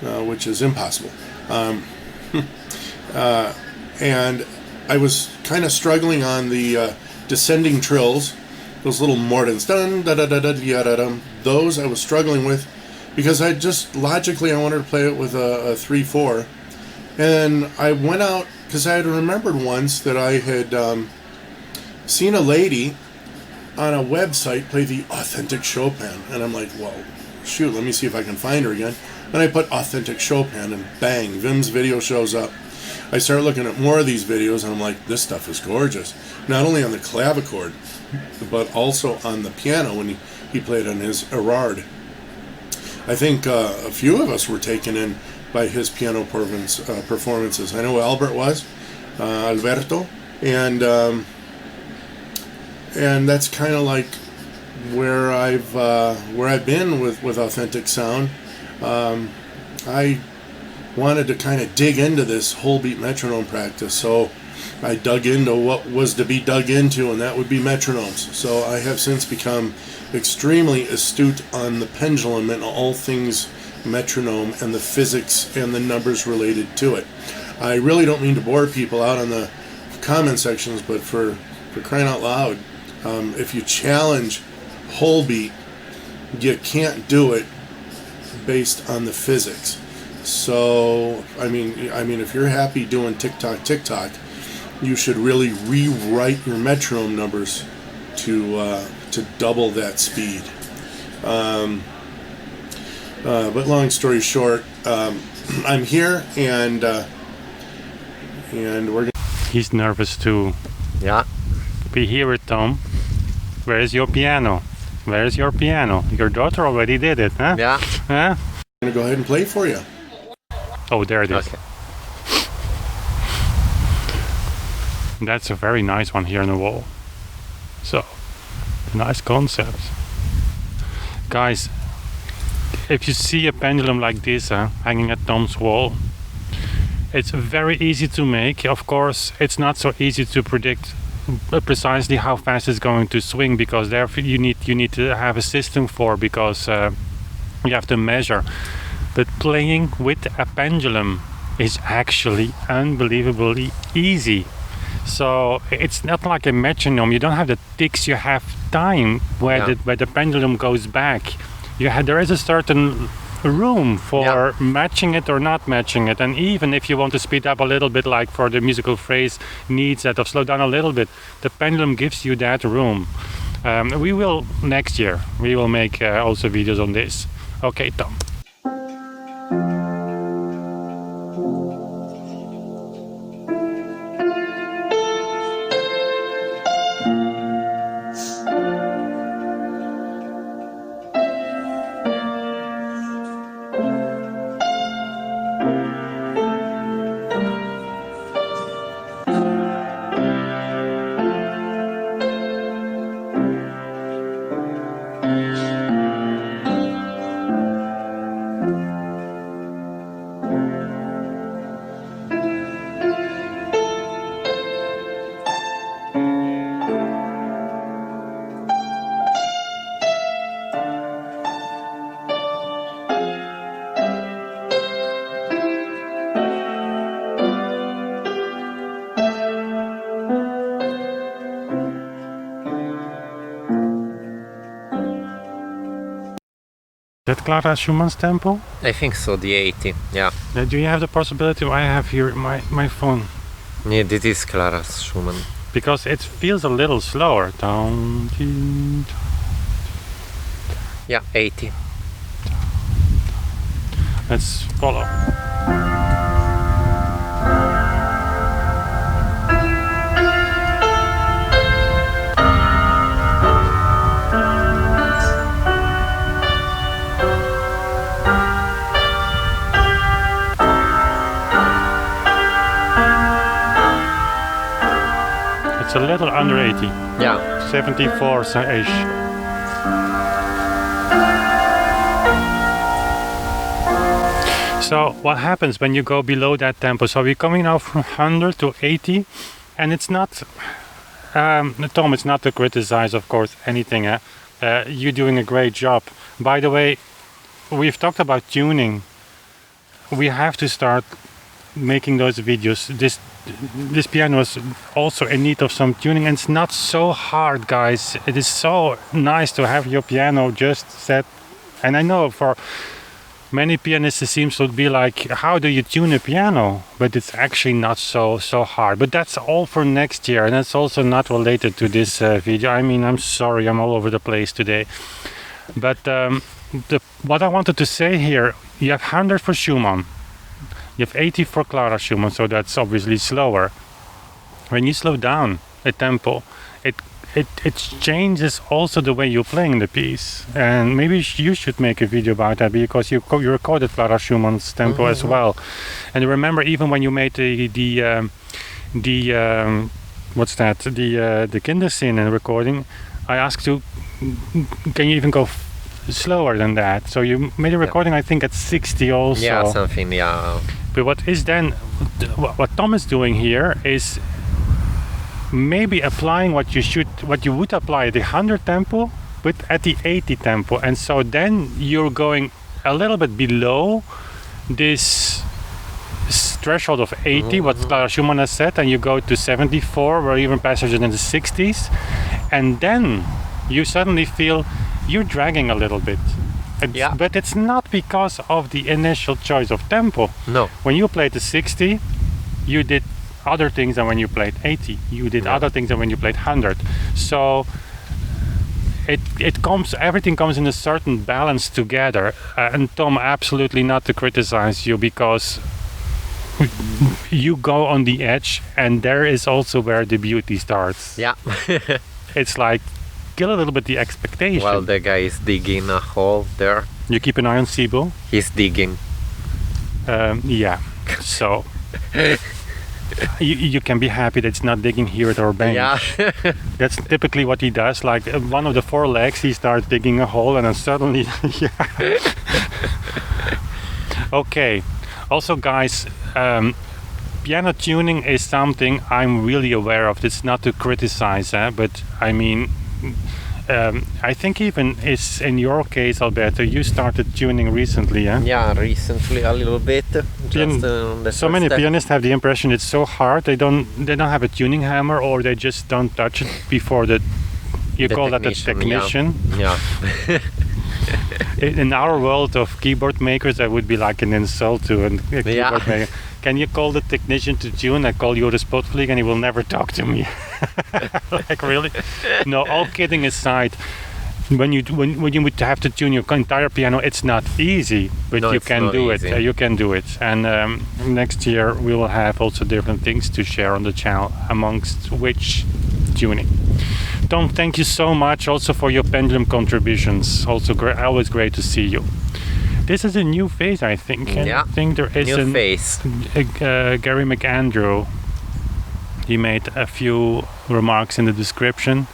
which is impossible. And I was kind of struggling on the descending trills, those little mordents, dun da da da da da da dum. Those I was struggling with because I just logically I wanted to play it with a 3/4, and I went out because I had remembered once that I had seen a lady on a website play the authentic Chopin, and I'm like, well, shoot, let me see if I can find her again. And I put authentic Chopin, and bang, Vim's video shows up. I started looking at more of these videos, and I'm like, this stuff is gorgeous. Not only on the clavichord, but also on the piano when he played on his Erard. I think a few of us were taken in by his piano performances. I know Albert was, Alberto, and that's kind of like where I've been with Authentic Sound. I wanted to kind of dig into this whole beat metronome practice, so I dug into what was to be dug into, and that would be metronomes. So I have since become extremely astute on the pendulum and all things metronome and the physics and the numbers related to it. I really don't mean to bore people out on the comment sections, but for crying out loud, if you challenge whole beat, you can't do it based on the physics. So I mean, if you're happy doing tick tock, you should really rewrite your metronome numbers to double that speed. But long story short, I'm here, and we're. He's nervous too. Yeah. We hear it, Tom. Where is your piano? Where is your piano? Your daughter already did it, huh? Yeah. Huh? I'm gonna go ahead and play for you. Oh, there it is. Okay. That's a very nice one here on the wall. So, nice concept. Guys, if you see a pendulum like this hanging at Tom's wall, it's very easy to make. Of course, it's not so easy to predict precisely how fast it's going to swing, because there you need to have a system for, because you have to measure. But playing with a pendulum is actually unbelievably easy. So it's not like a metronome. You don't have the ticks. You have time where the pendulum goes back. There is a certain room for matching it or not matching it. And even if you want to speed up a little bit, like for the musical phrase needs that, or slow down a little bit, the pendulum gives you that room. We will next year. We will make also videos on this. Okay, Tom. That Clara Schumann's tempo? I think so, the 80, yeah. Do you have the possibility? I have here my phone. Yeah, this is Clara Schumann. Because it feels a little slower. Yeah, 80. Let's follow. It's a little under 80. Yeah. 74-ish. So what happens when you go below that tempo? So we're coming now from 100 to 80, and it's not, Tom, it's not to criticize, of course, anything. You're doing a great job. By the way, we've talked about tuning. We have to start making those videos. This piano is also in need of some tuning, and it's not so hard, guys. It is so nice to have your piano just set. And I know for many pianists it seems to be like, how do you tune a piano? But it's actually not so hard. But that's all for next year, and it's also not related to this video. I mean, I'm sorry, I'm all over the place today. But what I wanted to say here, you have 100 for Schumann. You have 80 for Clara Schumann, so that's obviously slower. When you slow down a tempo, it changes also the way you're playing the piece. And maybe you should make a video about that, because you recorded Clara Schumann's tempo as well. And remember, even when you made the what's that? The Kindersinn recording, I asked you, can you even go slower than that? So you made a recording, I think, at 60 also. Yeah, something, yeah. But what Tom is doing here is maybe applying what you would apply at the 100 tempo, but at the 80 tempo, and so then you're going a little bit below this threshold of 80, what Clara Schumann has said, and you go to 74, or even passages in the 60s, and then you suddenly feel you're dragging a little bit. Yeah. But it's not because of the initial choice of tempo. No. When you played the 60, you did other things than when you played 80. You did other things than when you played 100. So everything comes in a certain balance together. And Tom, absolutely not to criticize you, because you go on the edge, and there is also where the beauty starts. Yeah. It's like, kill a little bit the expectation. Well, the guy is digging a hole there. You keep an eye on Sibyl? He's digging. Yeah. So you can be happy that it's not digging here at our bench. Yeah. That's typically what he does. Like one of the four legs, he starts digging a hole, and then suddenly, yeah. Okay. Also, guys, piano tuning is something I'm really aware of. It's not to criticize, but I mean, I think even it's in your case, Alberto, you started tuning recently, yeah? Yeah, recently a little bit. So many pianists have the impression it's so hard. They don't have a tuning hammer, or they just don't touch it before you call that a technician. Yeah. In our world of keyboard makers, that would be like an insult to a keyboard maker. Can you call the technician to tune? I call you the spotflieg, and he will never talk to me. Like, really? No, all kidding aside, when you would have to tune your entire piano, it's not easy, but you can do it. You can do it. And next year we will have also different things to share on the channel, amongst which tuning. Tom, thank you so much also for your pendulum contributions. Also always great to see you. This is a new face, I think. Yeah. I think there is new face. Gary McAndrew. He made a few remarks in the description.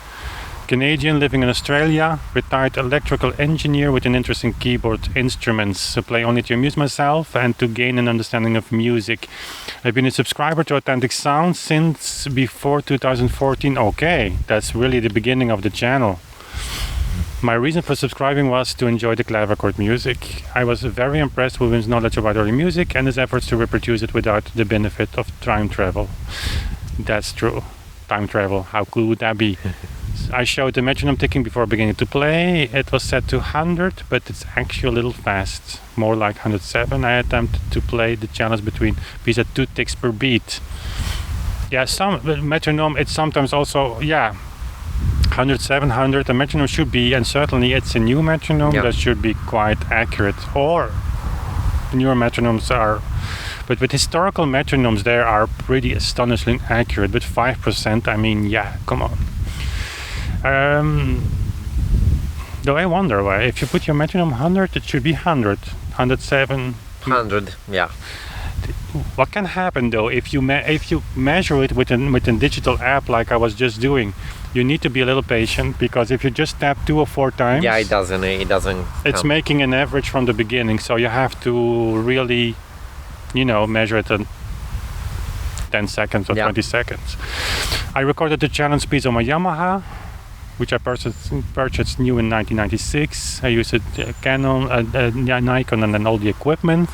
Canadian living in Australia, retired electrical engineer with an interest in keyboard instruments. I play only to amuse myself and to gain an understanding of music. I've been a subscriber to Authentic Sound since before 2014. Okay, that's really the beginning of the channel. My reason for subscribing was to enjoy the clavichord music. I was very impressed with his knowledge about early music and his efforts to reproduce it without the benefit of time travel. That's true. Time travel, how cool would that be? I showed the metronome ticking before beginning to play. It was set to 100, but it's actually a little fast, more like 107. I attempted to play the challenge between beats at 2 ticks per beat. Yeah, some metronome, it's sometimes also, 107, 100. The metronome should be, and certainly it's a new metronome that should be quite accurate. Or newer metronomes are, but with historical metronomes, they are pretty astonishingly accurate. With 5%, I mean, come on. Though I wonder why, if you put your metronome 100, it should be 100, 107. 100, yeah. What can happen though if you measure it with a digital app like I was just doing? You need to be a little patient, because if you just tap 2 or 4 times, it doesn't. It's making an average from the beginning, so you have to really, measure it in 10 seconds or 20 seconds. I recorded the challenge piece on my Yamaha, which I purchased new in 1996. I used a Canon, Nikon, and then all the equipment.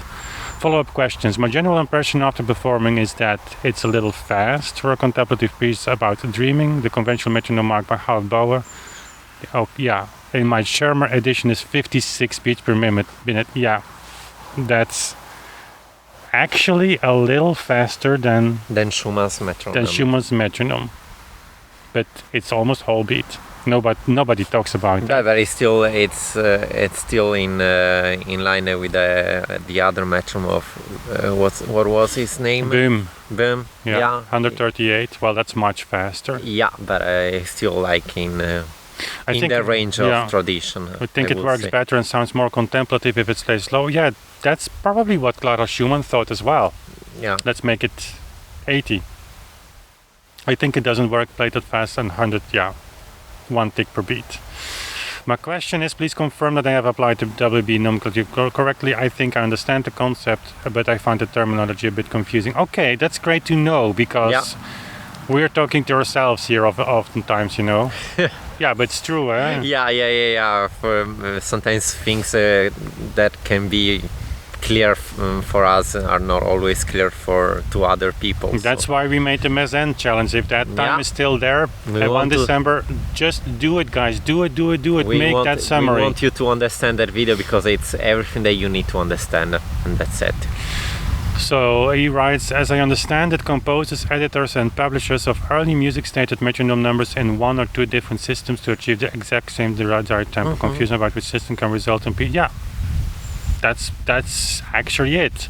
Follow-up questions. My general impression after performing is that it's a little fast for a contemplative piece about dreaming. The conventional metronome marked by Howard Bauer. In my Schumann edition is 56 beats per minute. Yeah, that's actually a little faster than Schumann's metronome. But it's almost whole beat. Nobody talks about that. But it's still in line with the other metronome of what was his name? Boom. Yeah. 138. Well, that's much faster. Yeah, but still like in the range of tradition. I think it works better and sounds more contemplative if it stays slow. Yeah, that's probably what Clara Schumann thought as well. Yeah. Let's make it 80. I think it doesn't work played that fast, and 100, 1 tick per beat. My question is, please confirm that I have applied the WB nomenclature correctly. I think I understand the concept, but I find the terminology a bit confusing. Okay, that's great to know, because we're talking to ourselves here oftentimes, Yeah, but it's true, eh? Yeah. For sometimes things that can be clear for us are not always clear to other people. That's why we made the Mezen challenge. If that time is still there, at 1 December, just do it, guys. Do it. Make that summary. We want you to understand that video, because it's everything that you need to understand, and that's it. So he writes, as I understand it, composers, editors and publishers of early music stated metronome numbers in 1 or 2 different systems to achieve the exact same desired tempo. Confusion about which system can result in that's actually it.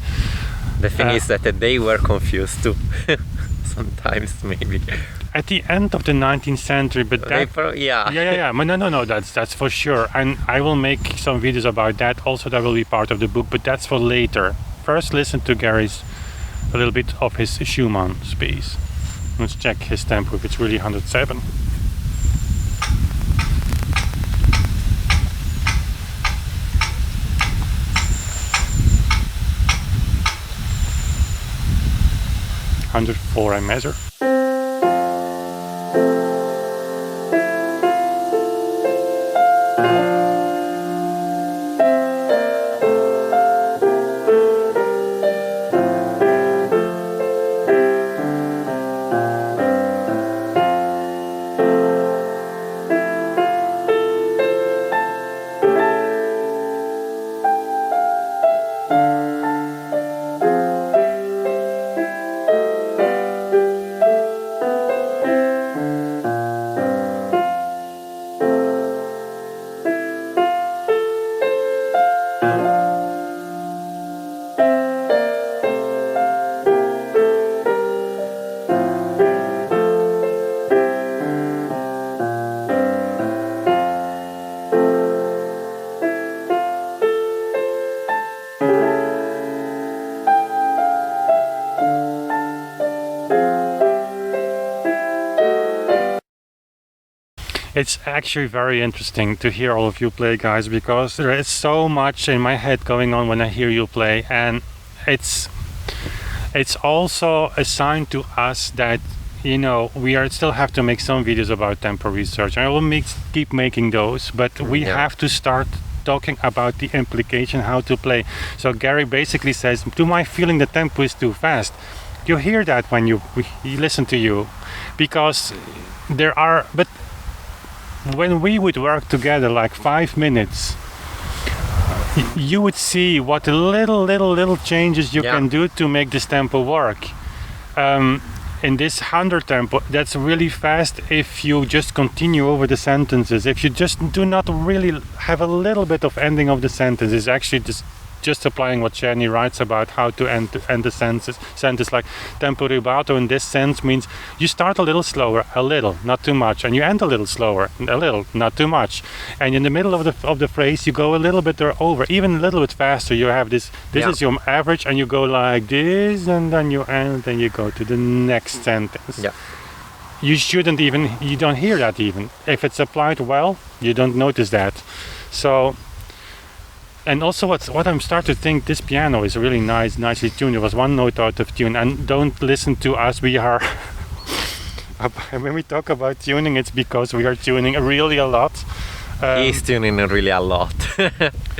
The thing is that they were confused too. Sometimes, maybe. At the end of the 19th century, but that... No, that's for sure. And I will make some videos about that. Also, that will be part of the book, but that's for later. First, listen to Gary's, a little bit of his Schumann piece. Let's check his tempo, if it's really 107. I measure. It's actually very interesting to hear all of you play, guys, because there is so much in my head going on when I hear you play, and it's also a sign to us that, you know, we still have to make some videos about tempo research. I will keep making those, but we have to start talking about the implication, how to play. So Gary basically says, to my feeling, the tempo is too fast. You hear that when you listen to you, because there are, but when we would work together like 5 minutes, you would see what little changes you can do to make this tempo work. In this 100 tempo, that's really fast if you just continue over the sentences. If you just do not really have a little bit of ending of the sentence, it's actually just applying what Jenny writes about how to end the sentence like tempo rubato in this sense means you start a little slower, a little, not too much, and you end a little slower, a little, not too much, and in the middle of the phrase you go a little bit over, even a little bit faster. You have this is your average, and you go like this, and then you end, and you go to the next sentence. You don't hear that even. If it's applied well, you don't notice that. So. And also what I'm starting to think, this piano is really nicely tuned. It was one note out of tune, and don't listen to us, we are when we talk about tuning, it's because we are tuning really a lot. He's tuning really a lot.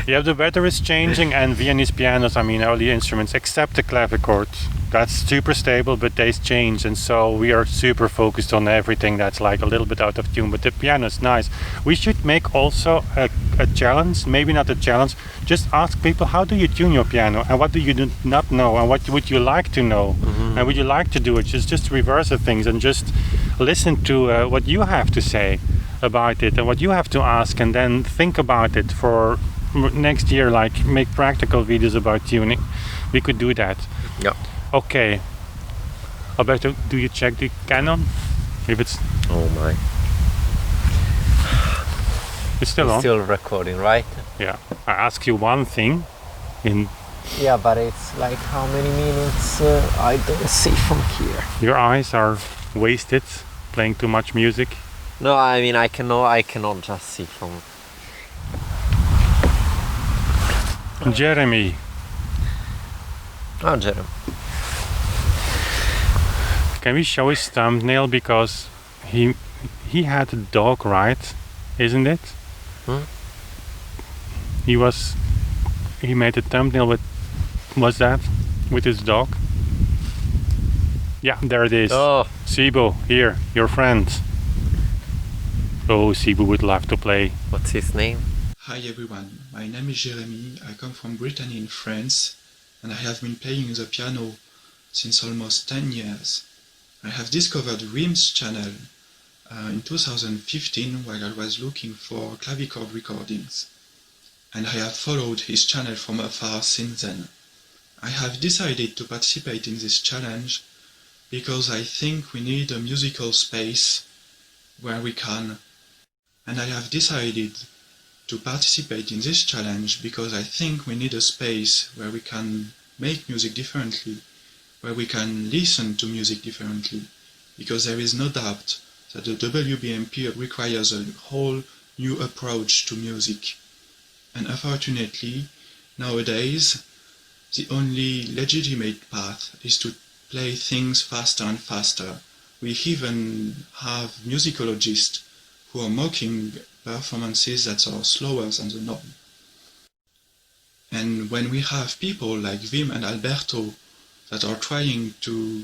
Yeah, the weather is changing, and Viennese pianos, I mean all the instruments except the clavichord, that's super stable, but they change, and so we are super focused on everything that's like a little bit out of tune. But the piano is nice. We should make also a challenge, maybe not a challenge, just ask people, how do you tune your piano, and what do you do not know, and what would you like to know, and would you like to do it? Just reverse the things and just listen to what you have to say about it and what you have to ask, and then think about it for next year, like make practical videos about tuning. We could do that. Yeah. Okay. Alberto, do you check the Canon? If it's... Oh my. It's still on? Still recording, right? Yeah. I ask you one thing in... Yeah, but it's like how many minutes I don't see from here. Your eyes are wasted playing too much music. No, I mean I cannot just see from... Jeremy. Oh, Jeremy. Can we show his thumbnail, because he had a dog, right? Isn't it? He made a thumbnail with, what's that? With his dog? Yeah, there it is. Oh. Sibo, here, your friend. Oh, Sibo would love to play. What's his name? Hi everyone, my name is Jeremy, I come from Brittany in France, and I have been playing the piano since almost 10 years. I have discovered Wim's channel in 2015 while I was looking for clavichord recordings, and I have followed his channel from afar since then. I have decided to participate in this challenge because I think we need a musical space where we can, and I have decided to participate in this challenge because I think we need a space where we can make music differently, where we can listen to music differently, because there is no doubt that the WBMP requires a whole new approach to music. And unfortunately, nowadays, the only legitimate path is to play things faster and faster. We even have musicologists who are mocking performances that are slower than the norm. And when we have people like Wim and Alberto that are trying to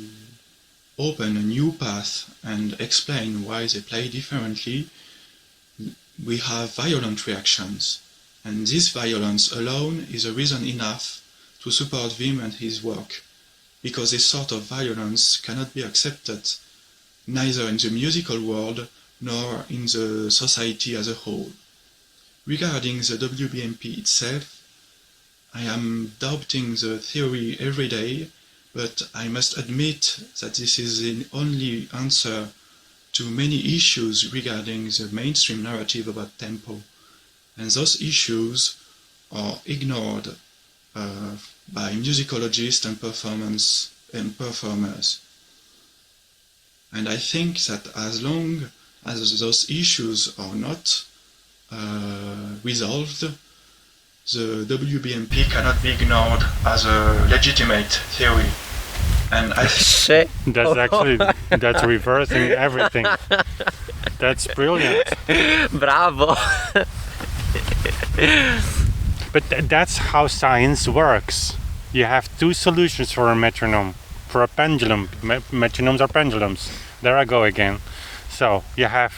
open a new path and explain why they play differently, we have violent reactions. And this violence alone is a reason enough to support Wim and his work, because this sort of violence cannot be accepted neither in the musical world nor in the society as a whole. Regarding the WBMP itself, I am doubting the theory every day, but I must admit that this is the only answer to many issues regarding the mainstream narrative about tempo, and those issues are ignored by musicologists and performers. And I think that as long as those issues are not resolved, the WBMP cannot be ignored as a legitimate theory. And I Shit. That's actually, that's reversing everything. That's brilliant. Bravo. But that's how science works. You have two solutions for a metronome. For a pendulum, metronomes are pendulums. There I go again. So you have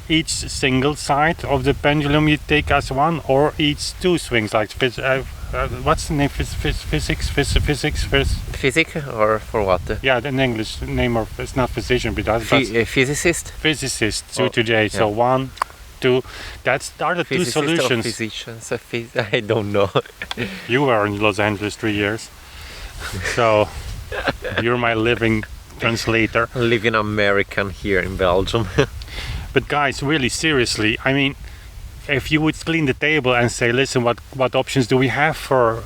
each single side of the pendulum you take as one, or each two swings, like what's the name? Physics, or for what? Yeah, the English name of it's not physician, but that's physicist. Physicist. So today, so 1, 2. That's are the two solutions. Physicians, I don't know. You were in Los Angeles 3 years, so you're my living translator. Living American here in Belgium. But guys, really seriously, I mean, if you would clean the table and say, listen, what options do we have for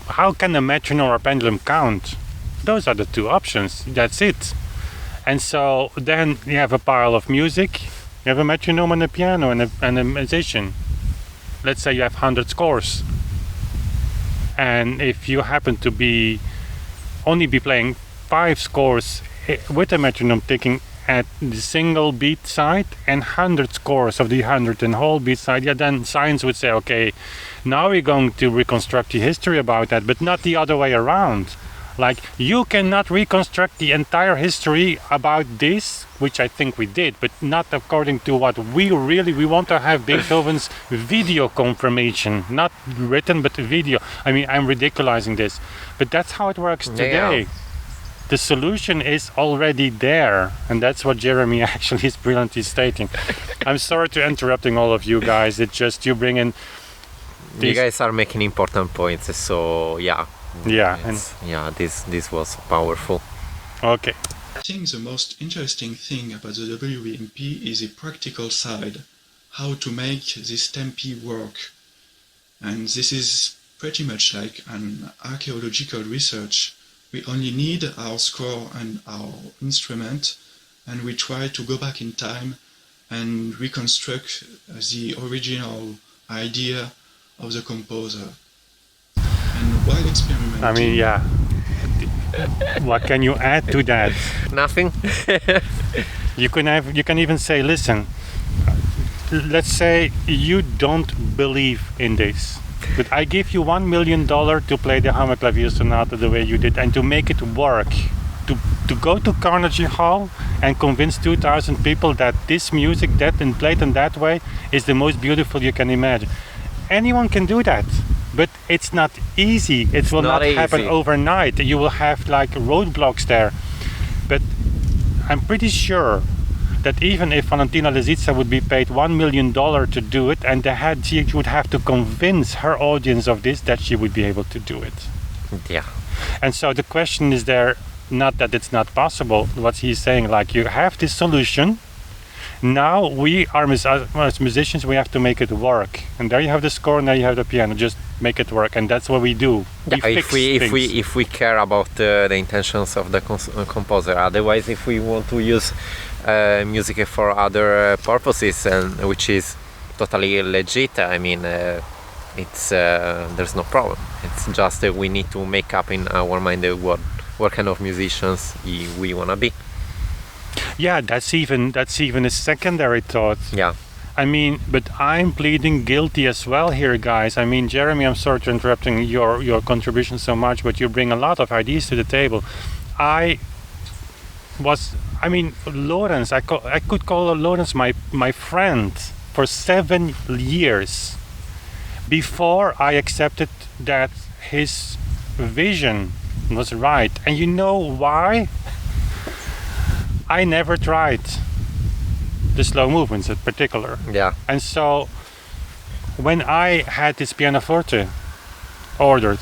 how can a metronome or a pendulum count? Those are the two options. That's it. And so then you have a pile of music. You have a metronome and a piano and a musician. Let's say you have 100 scores. And if you happen to only be playing 5 scores with a metronome taking at the single beat side and 100 scores of the 100 and whole beat side, yeah, then science would say, okay, now we're going to reconstruct the history about that, but not the other way around. Like, you cannot reconstruct the entire history about this, which I think we did, but not according to what we want to have Beethoven's video confirmation, not written, but video. I mean, I'm ridiculizing this, but that's how it works today. Yeah. The solution is already there, and that's what Jeremy actually is brilliantly stating. I'm sorry to interrupting all of you guys. It's just you bring in. You guys are making important points, so yeah. Yeah, this was powerful. Okay. I think the most interesting thing about the WMP is the practical side, how to make this tempi work. And this is pretty much like an archaeological research. We only need our score and our instrument, and we try to go back in time and reconstruct the original idea of the composer. And while experimenting... I mean, yeah. What can you add to that? Nothing. You can even say, listen, let's say you don't believe in this, but I give you $1 million to play the Hammerklavier Sonata the way you did and to make it work. To go to Carnegie Hall and convince 2,000 people that this music, that and played in that way, is the most beautiful you can imagine. Anyone can do that, but it's not easy. It will not happen overnight. You will have like roadblocks there. But I'm pretty sure that even if Valentina Lisitsa would be paid $1 million to do it, and she would have to convince her audience of this, that she would be able to do it. Yeah. And so the question is there, not that it's not possible, what he's saying, like, you have this solution, now we are as musicians, we have to make it work. And there you have the score, and there you have the piano, just make it work, and that's what we do. Yeah, if we care about the intentions of the composer. Otherwise, if we want to use music for other purposes, and which is totally legit, I mean, it's there's no problem. It's just that we need to make up in our mind what kind of musicians we wanna be. Yeah, that's even a secondary thought. Yeah. I mean, but I'm pleading guilty as well here, guys. I mean, Jeremy, I'm sorry for interrupting your contribution so much, but you bring a lot of ideas to the table. Lawrence, I could call Lawrence my friend for 7 years before I accepted that his vision was right. And you know why? I never tried the slow movements in particular. Yeah. And so when I had this pianoforte ordered,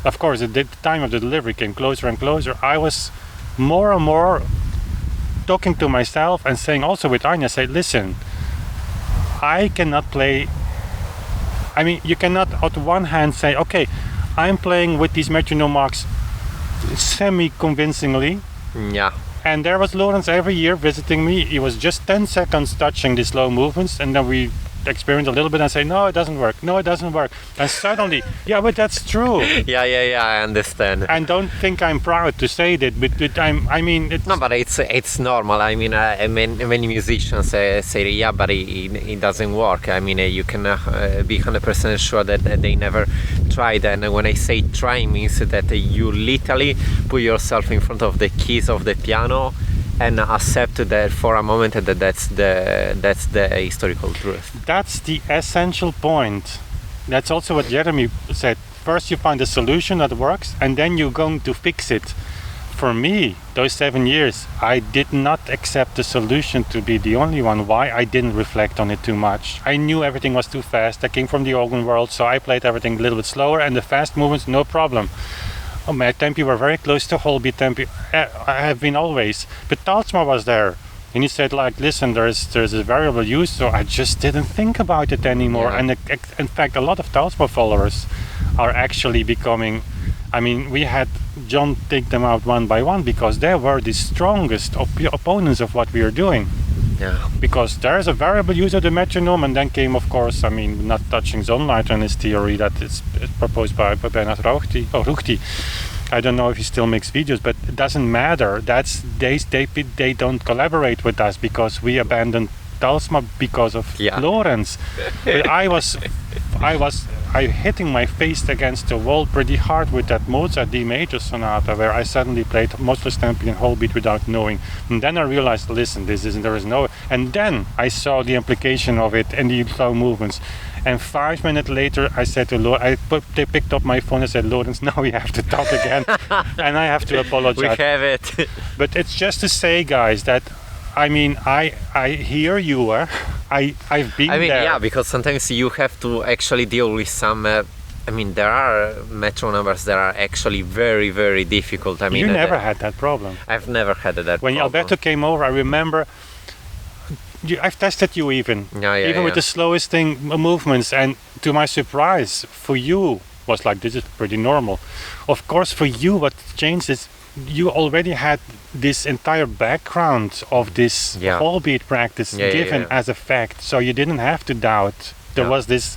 of course the time of the delivery came closer and closer. I was more and more talking to myself and saying also with Anya, say, listen, I cannot play. I mean, you cannot on one hand say, okay, I'm playing with these metronome marks semi-convincingly. Yeah. And there was Lawrence every year visiting me. He was just 10 seconds touching the slow movements, and then we experience a little bit and say, no, it doesn't work. No, it doesn't work. And suddenly, yeah, but that's true. Yeah, I understand. And don't think I'm proud to say that, but it's... No, but it's normal. I mean, many musicians say, yeah, but it doesn't work. I mean, you can be 100% sure that they never tried. And when I say try, means that you literally put yourself in front of the keys of the piano and accept that for a moment that that's the historical truth. That's the essential point. That's also what Jeremy said. First you find a solution that works, and then you're going to fix it. For me, those 7 years, I did not accept the solution to be the only one. Why? I didn't reflect on it too much. I knew everything was too fast. I came from the organ world, so I played everything a little bit slower, and the fast movements, no problem. Oh, my tempi were very close to whole beat tempi. I have been always. But Talsma was there. And he said, like, listen, there's a variable use, so I just didn't think about it anymore. And in fact, a lot of Talsma followers are actually becoming, I mean, we had John take them out one by one because they were the strongest opponents of what we are doing. Yeah. Because there's a variable use of the metronome, and then came, of course, I mean, not touching Sonnleitner and his theory that is proposed by Bernard Ruchti. I don't know if he still makes videos, but it doesn't matter. That's they don't collaborate with us because we abandoned Talsma because of Lawrence. But I was hitting my face against the wall pretty hard with that Mozart D major sonata, where I suddenly played modulus tempi and whole beat without knowing. And then I realized, listen, there is no. And then I saw the implication of it in the slow movements. And 5 minutes later, I said to Lawrence, they picked up my phone and said, Lawrence, now we have to talk again. And I have to apologize. We have it. But it's just to say, guys, that I mean, I hear you. I've been there. Yeah, because sometimes you have to actually deal with some. I mean, there are metro numbers that are actually very, very difficult. I mean, you never had that problem. I've never had that problem. When Alberto came over, I remember. I've tested you even with the slowest movements, and to my surprise, for you was like, this is pretty normal. Of course, for you, what changed is you already had this entire background of this whole beat practice given as a fact, so you didn't have to doubt. There was this,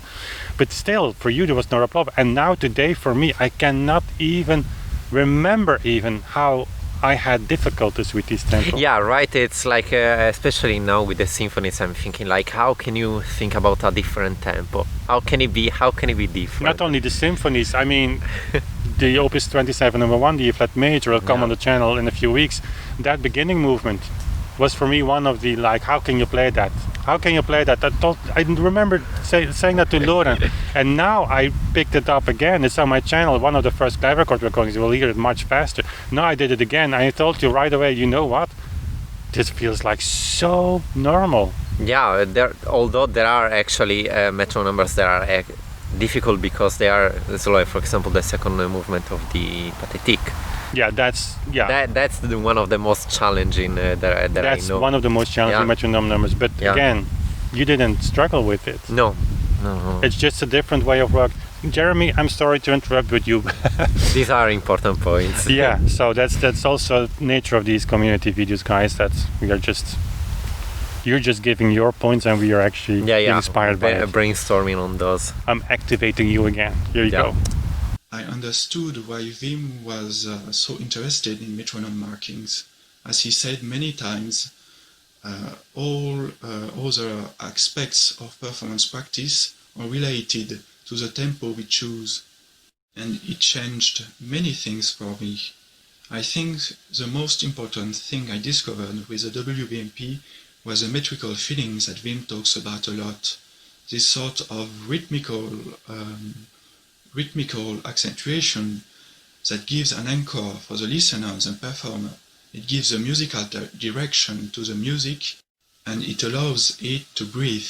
but still, for you there was not a problem. And now today, for me, I cannot even remember how I had difficulties with this tempo. Yeah, right. It's like, especially now with the symphonies, I'm thinking like, how can you think about a different tempo? How can it be different? Not only the symphonies, I mean, the Opus 27 number 1, the E flat major, will come on the channel in a few weeks. That beginning movement was for me one of the, like, how can you play that? How can you play that? I remember saying that to Lauren, and now I picked it up again. It's on my channel. One of the first clavichord recordings. You will hear it much faster. Now I did it again. I told you right away, you know what? This feels like so normal. Yeah, although there are actually metro numbers that are difficult because they are slow. For example, the second movement of the Pathétique. Yeah, that's one of the most challenging that I know. That's one of the most challenging metronome numbers. But again, you didn't struggle with it. No. It's just a different way of work. Jeremy, I'm sorry to interrupt with you. These are important points. Yeah, so that's also nature of these community videos, guys. That you're just giving your points, and we are actually inspired by it. Brainstorming on those. I'm activating you again. Here you go. I understood why Wim was so interested in metronome markings. As he said many times, all other aspects of performance practice are related to the tempo we choose, and it changed many things for me. I think the most important thing I discovered with the WBMP was the metrical feelings that Wim talks about a lot. This sort of rhythmical accentuation that gives an anchor for the listeners and performer. It gives a musical direction to the music, and it allows it to breathe.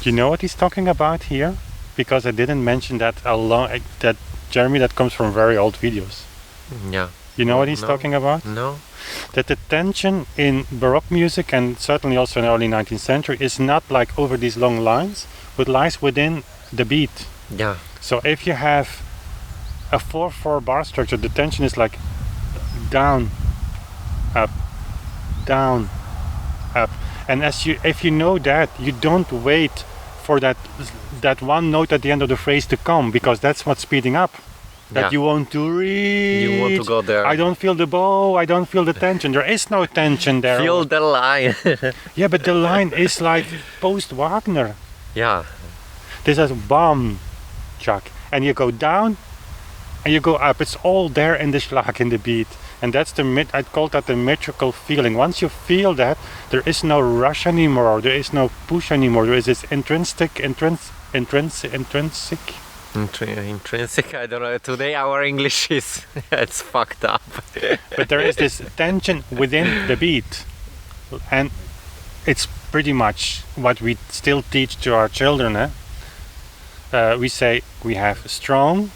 You know what he's talking about here? Because I didn't mention that that Jeremy, that comes from very old videos. Yeah. You know what he's talking about? No. That the tension in Baroque music, and certainly also in the early 19th century, is not like over these long lines, but lies within the beat. Yeah. So if you have a 4/4 bar structure, the tension is like down, up, down, up. And if you know that, you don't wait for that one note at the end of the phrase to come, because that's what's speeding up. That you want to read. You want to go there. I don't feel the bow, I don't feel the tension. There is no tension there. Feel the line. Yeah, but the line is like post-Wagner. Yeah. This is bomb, Chuck. And you go down, and you go up. It's all there in the schlag, in the beat. And that's I call that the metrical feeling. Once you feel that, there is no rush anymore, there is no push anymore, there is this intrinsic, I don't know, today our English is, it's fucked up. But there is this tension within the beat. And it's pretty much what we still teach to our children. We say we have strong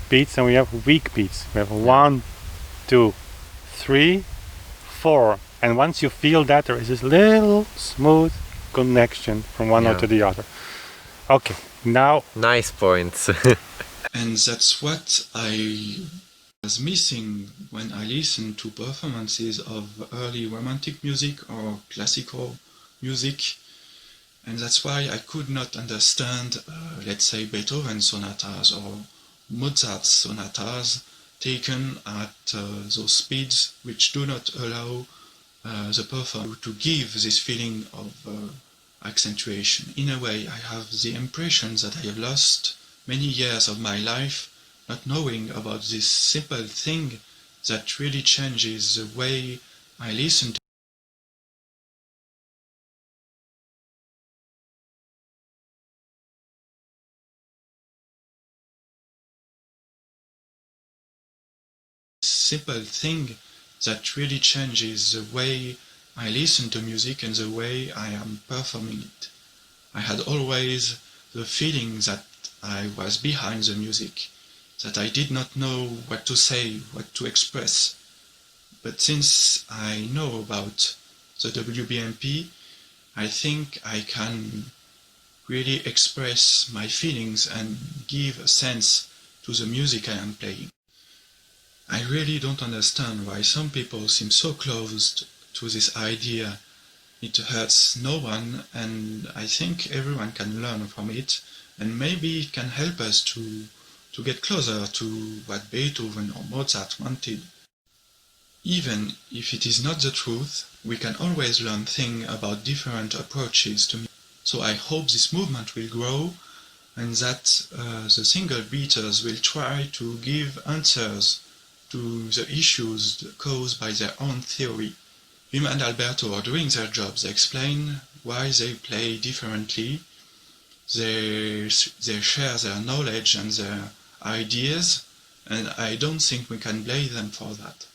beats and we have weak beats. We have 1, 2, 3, 4, and once you feel that, there is this little smooth connection from one note to the other. Okay, now nice points. And that's what I was missing when I listened to performances of early romantic music or classical music, and that's why I could not understand, let's say, Beethoven sonatas or Mozart sonatas taken at those speeds which do not allow the performer to give this feeling of accentuation. In a way, I have the impression that I have lost many years of my life not knowing about this simple thing that really changes the way I listen to simple thing that really changes the way I listen to music and the way I am performing it. I had always the feeling that I was behind the music, that I did not know what to say, what to express. But since I know about the WBMP, I think I can really express my feelings and give a sense to the music I am playing. I really don't understand why some people seem so closed to this idea. It hurts no one, and I think everyone can learn from it, and maybe it can help us to get closer to what Beethoven or Mozart wanted. Even if it is not the truth, we can always learn things about different approaches to music. So I hope this movement will grow, and that the single beaters will try to give answers to the issues caused by their own theory. Wim and Alberto are doing their jobs. They explain why they play differently. They share their knowledge and their ideas, and I don't think we can blame them for that.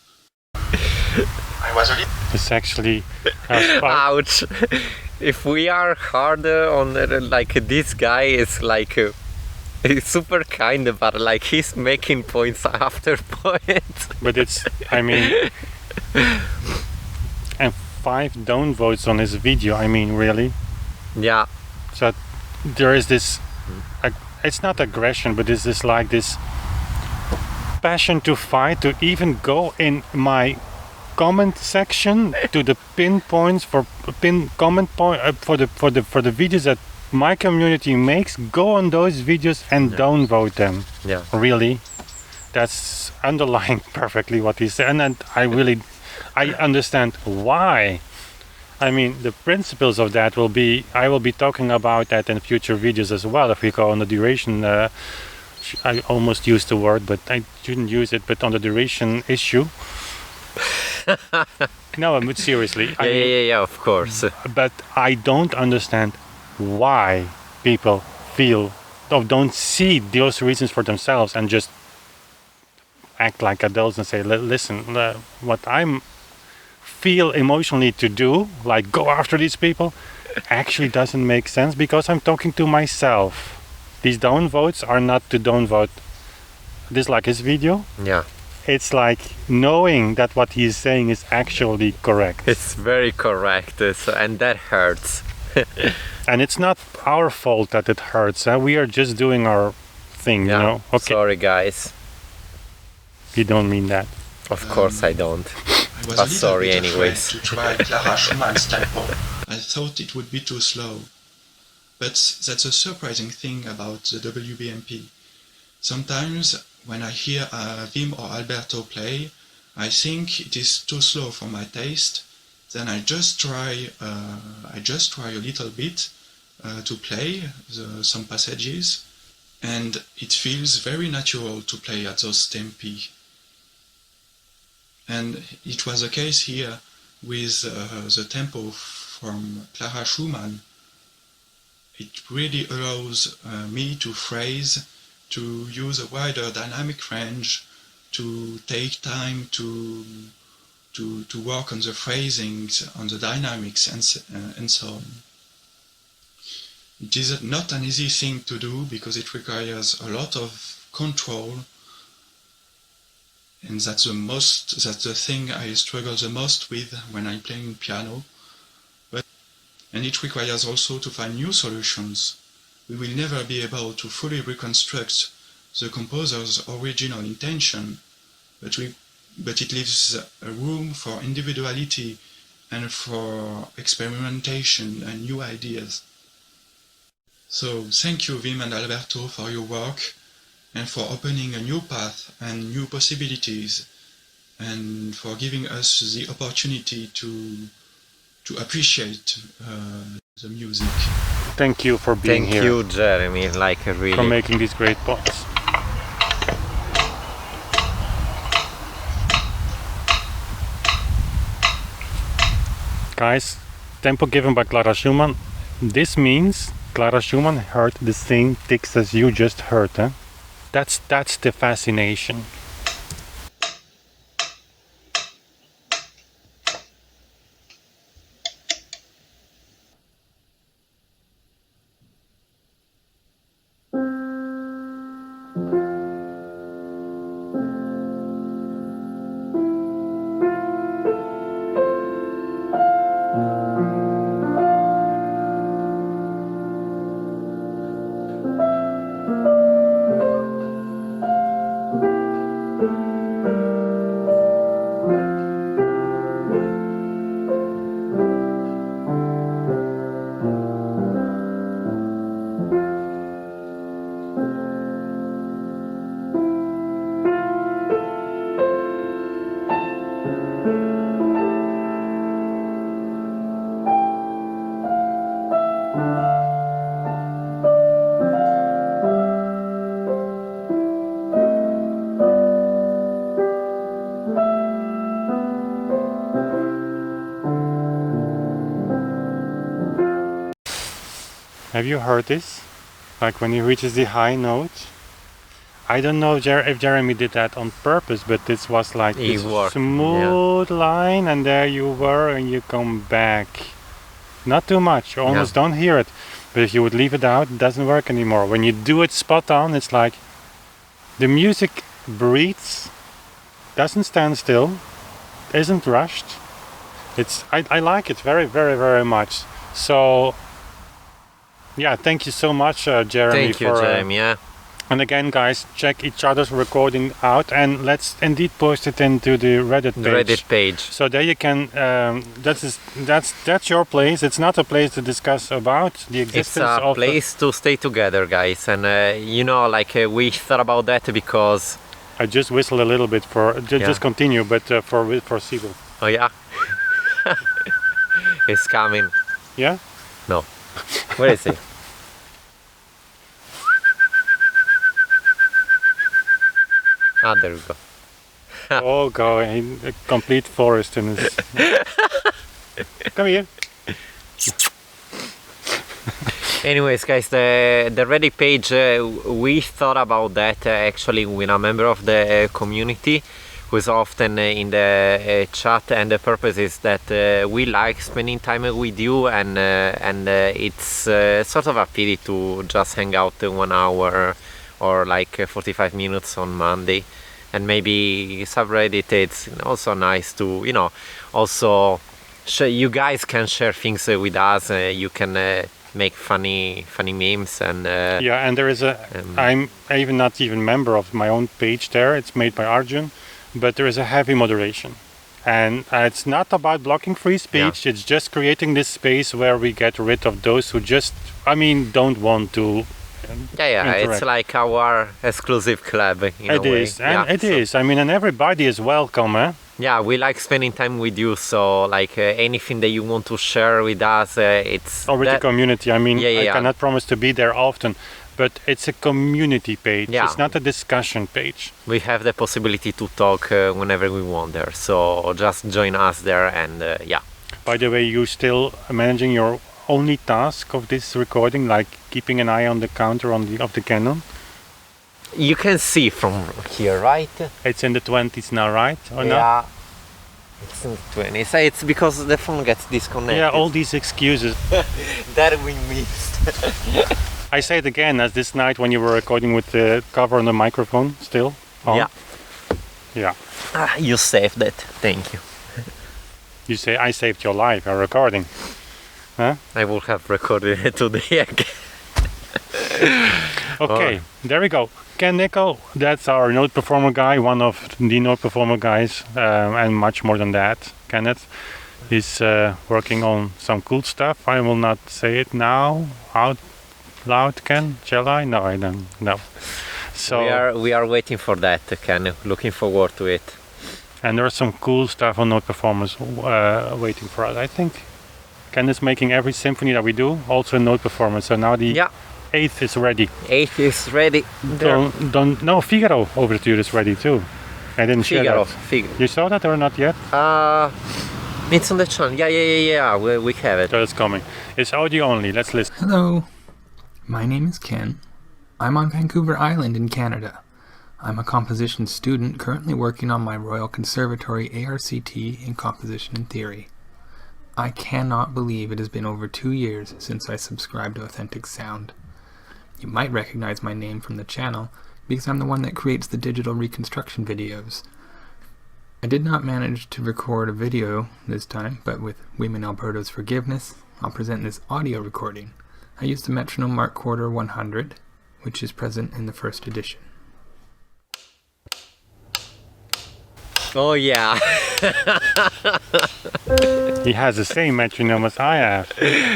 it's actually ouch. If we are harder on like this guy is like he's super kind, but like he's making points after points. But it's, I mean, and 5 downvotes on his video, I mean, really? Yeah. So there is this, it's not aggression, but it's this like this passion to fight, to even go in my comment section to the pinpoints for pin comment point for the videos that my community makes. Go on those videos and downvote them. Yeah, really, that's underlying perfectly what he said, and I understand why. I mean, the principles of that will be, I will be talking about that in future videos as well. If we go on the duration, I almost used the word, but I shouldn't use it, but on the duration issue. No, but seriously. Yeah, of course. But I don't understand why people feel or don't see those reasons for themselves and just act like adults and say, listen, what I'm feel emotionally to do, like go after these people, actually doesn't make sense because I'm talking to myself. These downvotes are not to downvote dislike his video. Yeah. It's like knowing that what he's saying is actually correct. It's very correct, and that hurts. And it's not our fault that it hurts. We are just doing our thing, yeah. You know? Okay. Sorry, guys. You don't mean that. Of course I don't. But sorry anyways. To try Clara Schumann's tempo. I thought it would be too slow. But that's a surprising thing about the WBMP. Sometimes when I hear Wim or Alberto play, I think it is too slow for my taste. Then I just try a little bit to play some passages, and it feels very natural to play at those tempi. And it was the case here with the tempo from Clara Schumann. It really allows me to phrase, to use a wider dynamic range, to take time to work on the phrasings, on the dynamics, and so on. It is not an easy thing to do because it requires a lot of control, and that's the thing I struggle the most with when I'm playing piano. And it requires also to find new solutions. We will never be able to fully reconstruct the composer's original intention, but it leaves a room for individuality and for experimentation and new ideas. So thank you, Wim and Alberto, for your work and for opening a new path and new possibilities, and for giving us the opportunity to appreciate the music. Thank you for being here. Thank you, Jeremy, like really. For making these great pots. Guys, tempo given by Clara Schumann. This means Clara Schumann heard the same ticks as you just heard. Eh? That's the fascination. Have you heard this? Like when he reaches the high note? I don't know if Jeremy did that on purpose, but this was like this smooth line, and there you were, and you come back. Not too much, you almost don't hear it. But if you would leave it out, it doesn't work anymore. When you do it spot on, it's like the music breathes, doesn't stand still, isn't rushed. I like it very, very, very much. So yeah, thank you so much, Jeremy. Thank you, Jeremy. And again, guys, check each other's recording out, and let's indeed post it into the Reddit page. So there you can. That's your place. It's not a place to discuss about the existence of. It's a place to stay together, guys, and we thought about that because. I just whistle a little bit for. Just continue, but for Sibyl. Oh yeah. It's coming. Yeah. No. Where is he? Ah, there we go. Oh, God, a complete forest in his... Come here. Anyways, guys, the Reddit page, we thought about that actually with a member of the community who's often in the chat, and the purpose is that we like spending time with you, and it's sort of a pity to just hang out 1 hour or like 45 minutes on Monday. And maybe subreddit, it's also nice to, also you guys can share things with us, you can make funny memes, and yeah, and there is I'm even not even member of my own page there. It's made by Arjun, but there is a heavy moderation, and it's not about blocking free speech. It's just creating this space where we get rid of those who just don't want to interact. It's like our exclusive club in a way. It is. I mean, and everybody is welcome, eh? Yeah, we like spending time with you, so like anything that you want to share with us, it's... Or with the community. I mean, I cannot promise to be there often, but it's a community page. Yeah. It's not a discussion page. We have the possibility to talk whenever we want there, so just join us there and yeah. By the way, you still managing your only task of this recording, like keeping an eye on the counter of the Canon? You can see from here, right? It's in the 20s now, right? Or yeah. not? It's in the 20s. It's because the phone gets disconnected. Yeah, all these excuses. That we missed. I say it again, as this night when you were recording with the cover on the microphone still on. Yeah. Yeah. You saved it. Thank you. You say I saved your life, a recording. Huh? I would have recorded it today again. Okay, there we go. Ken Nickel, that's our note performer guy, one of the note performer guys, and much more than that. Kenneth is working on some cool stuff. I will not say it now out loud, Ken. Shall I? No, I don't. No. So we are waiting for that, Ken. Looking forward to it. And there's some cool stuff on note performance waiting for us. I think Ken is making every symphony that we do also a note performance. So now the 8th is ready. 8th is ready. No, Figaro Overture is ready too. I didn't share that. Figaro. You saw that or not yet? It's on the channel. Yeah. We have it. So it's coming. It's audio only. Let's listen. Hello. My name is Ken. I'm on Vancouver Island in Canada. I'm a composition student currently working on my Royal Conservatory ARCT in Composition and Theory. I cannot believe it has been over 2 years since I subscribed to Authentic Sound. You might recognize my name from the channel because I'm the one that creates the digital reconstruction videos. I did not manage to record a video this time, but with Women Alberto's forgiveness, I'll present this audio recording. I used the metronome Mark Quarter 100, which is present in the first edition. Oh yeah. He has the same metronome as I have.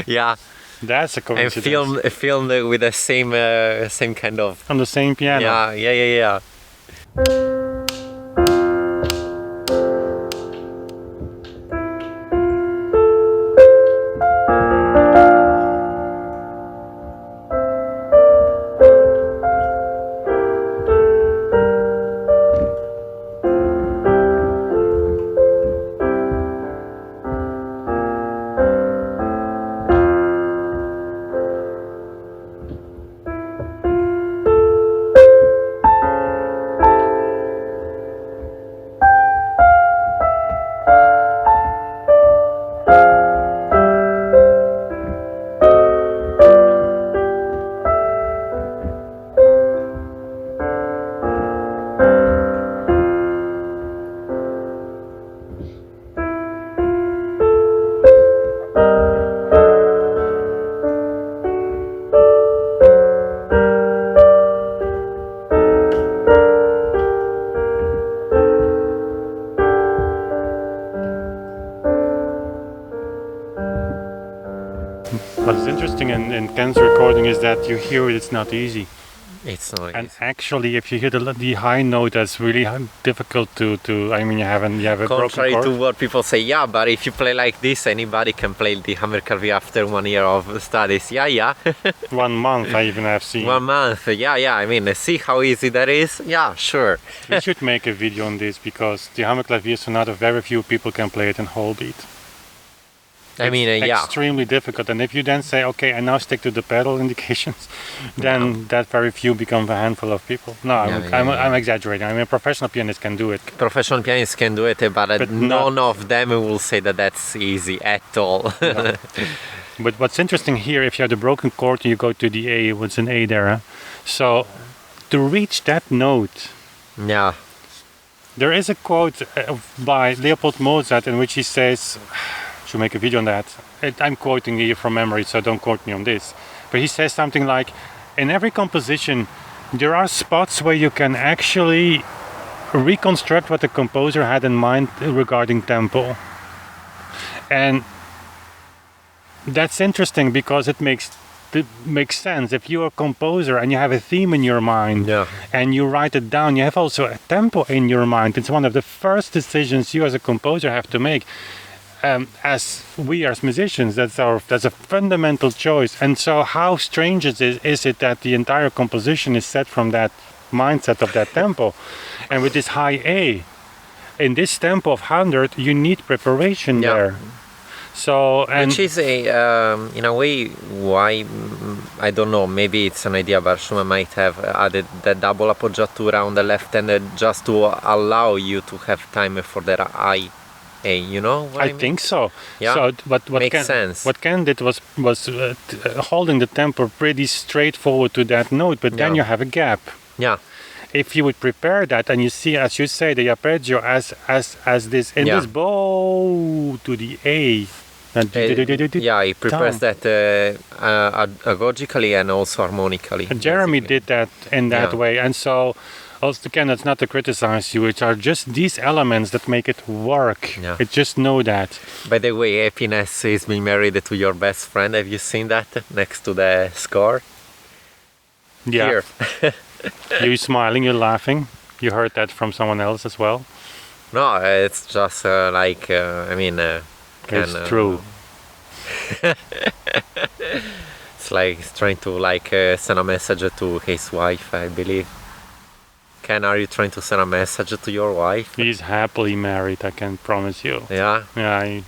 Yeah. That's a coincidence. And filmed with the same kind of. On the same piano. Yeah. What's interesting in Ken's recording is that you hear it's not easy. It's not and easy. Actually, if you hear the high note, that's really difficult to. I mean, you have a broken Contrary chord. to what people say, yeah, but if you play like this, anybody can play the Hammerklavier after 1 year of studies. Yeah. 1 month, I even have seen. 1 month, yeah. I mean, see how easy that is? Yeah, sure. We should make a video on this because the Hammerklavier Sonata, very few people can play it in whole beat. I mean, yeah. Extremely difficult. And if you then say, okay, I now stick to the pedal indications, then that very few become a handful of people. No, I'm exaggerating. I mean, a professional pianist can do it. Professional pianists can do it, but none of them will say that that's easy at all. No. But what's interesting here, if you have the broken chord and you go to the A, what's an A there? So to reach that note, yeah. There is a quote by Leopold Mozart in which he says, should make a video on that. I'm quoting here from memory, so don't quote me on this. But he says something like, in every composition, there are spots where you can actually reconstruct what the composer had in mind regarding tempo. And that's interesting because it makes sense. If you're a composer and you have a theme in your mind and you write it down, you have also a tempo in your mind. It's one of the first decisions you as a composer have to make. as we as musicians, that's a fundamental choice. And so, how strange is it that the entire composition is set from that mindset of that tempo, and with this high A, in this tempo of 100, you need preparation there. So, and which is in a way why I don't know. Maybe it's an idea, but Schumann might have added the double appoggiatura on the left hand just to allow you to have time for the high A. You know what I mean? think so. Yeah, So what makes sense. What Ken did was holding the tempo pretty straightforward to that note, but then you have a gap. Yeah. If you would prepare that and you see, as you say, the arpeggio as this in this bow to the A. Yeah, he prepares that agogically and also harmonically. And Jeremy did that in that way, and so also again, that's not to criticize you. It are just these elements that make it work. Yeah. It just know that. By the way, Happiness is being married to your best friend. Have you seen that next to the score? Yeah. Here. You smiling, you're laughing. You heard that from someone else as well. No, it's just like I mean. It's true. It's like he's trying to send a message to his wife, I believe. Ken, are you trying to send a message to your wife? He's happily married, I can promise you. Yeah? Yeah.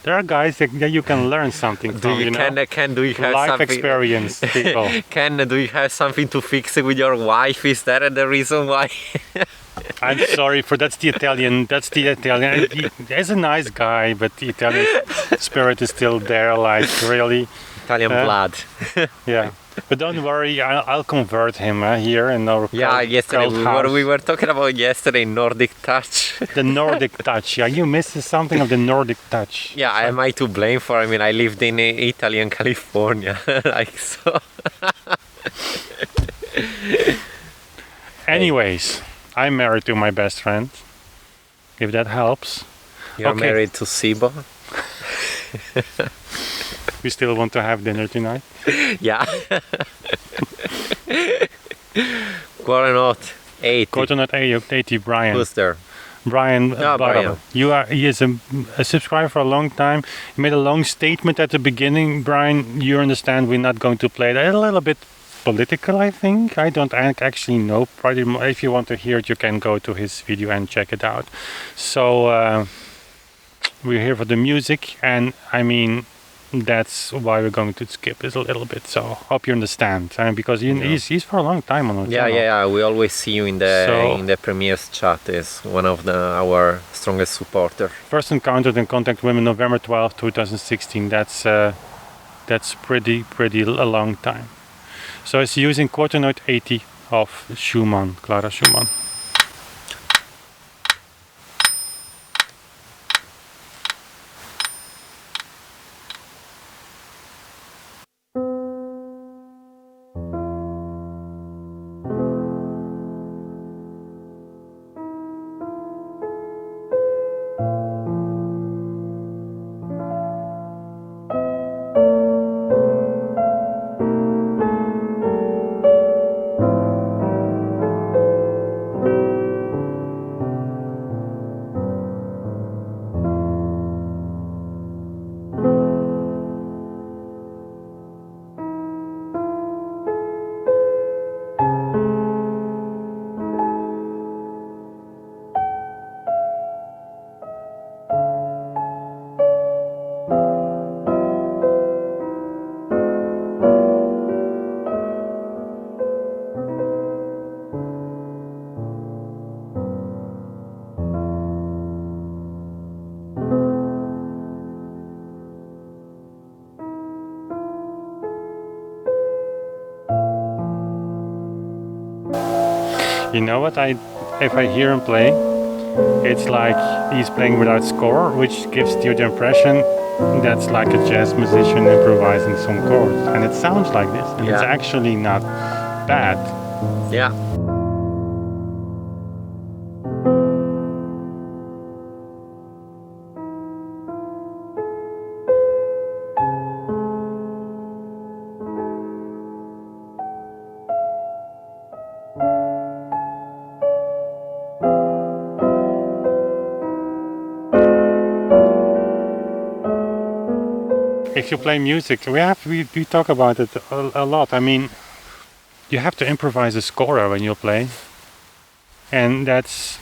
There are guys that you can learn something from, you know. Ken, do you have life something? experience, people. Ken, do you have something to fix with your wife? Is that the reason why? I'm sorry for that's the Italian. He's a nice guy, but the Italian spirit is still there. Like really, Italian blood. Yeah, but don't worry, I'll convert him here in our yesterday we were talking about yesterday Nordic touch. The Nordic touch. Yeah, you missed something of the Nordic touch. Yeah, am I to blame for? I mean, I lived in Italy and California, like so. Anyways. I'm married to my best friend, if that helps. You're married to Sibo? We still want to have dinner tonight? Yeah. Quarternote 80. Quarternote 80, Brian. Who's there? Brian. Brian. He is a subscriber for a long time. He made a long statement at the beginning. Brian, you understand we're not going to play that. A little bit political, I think. I don't actually know. Probably, if you want to hear it, you can go to his video and check it out. So we're here for the music, and I mean that's why we're going to skip this a little bit. So hope you understand, because he's for a long time on our channel. Yeah. We always see you in the premieres chat. Is one of our strongest supporters. First encountered and contact women November 12, 2016. That's pretty a long time. So it's using quarter note 80 of Schumann, Clara Schumann. You know what? If I hear him play, it's like he's playing without score, which gives you the impression that's like a jazz musician improvising some chords, and it sounds like this, and it's actually not bad. Yeah. if you play music, we talk about it a lot. I mean, you have to improvise a score when you play, and that's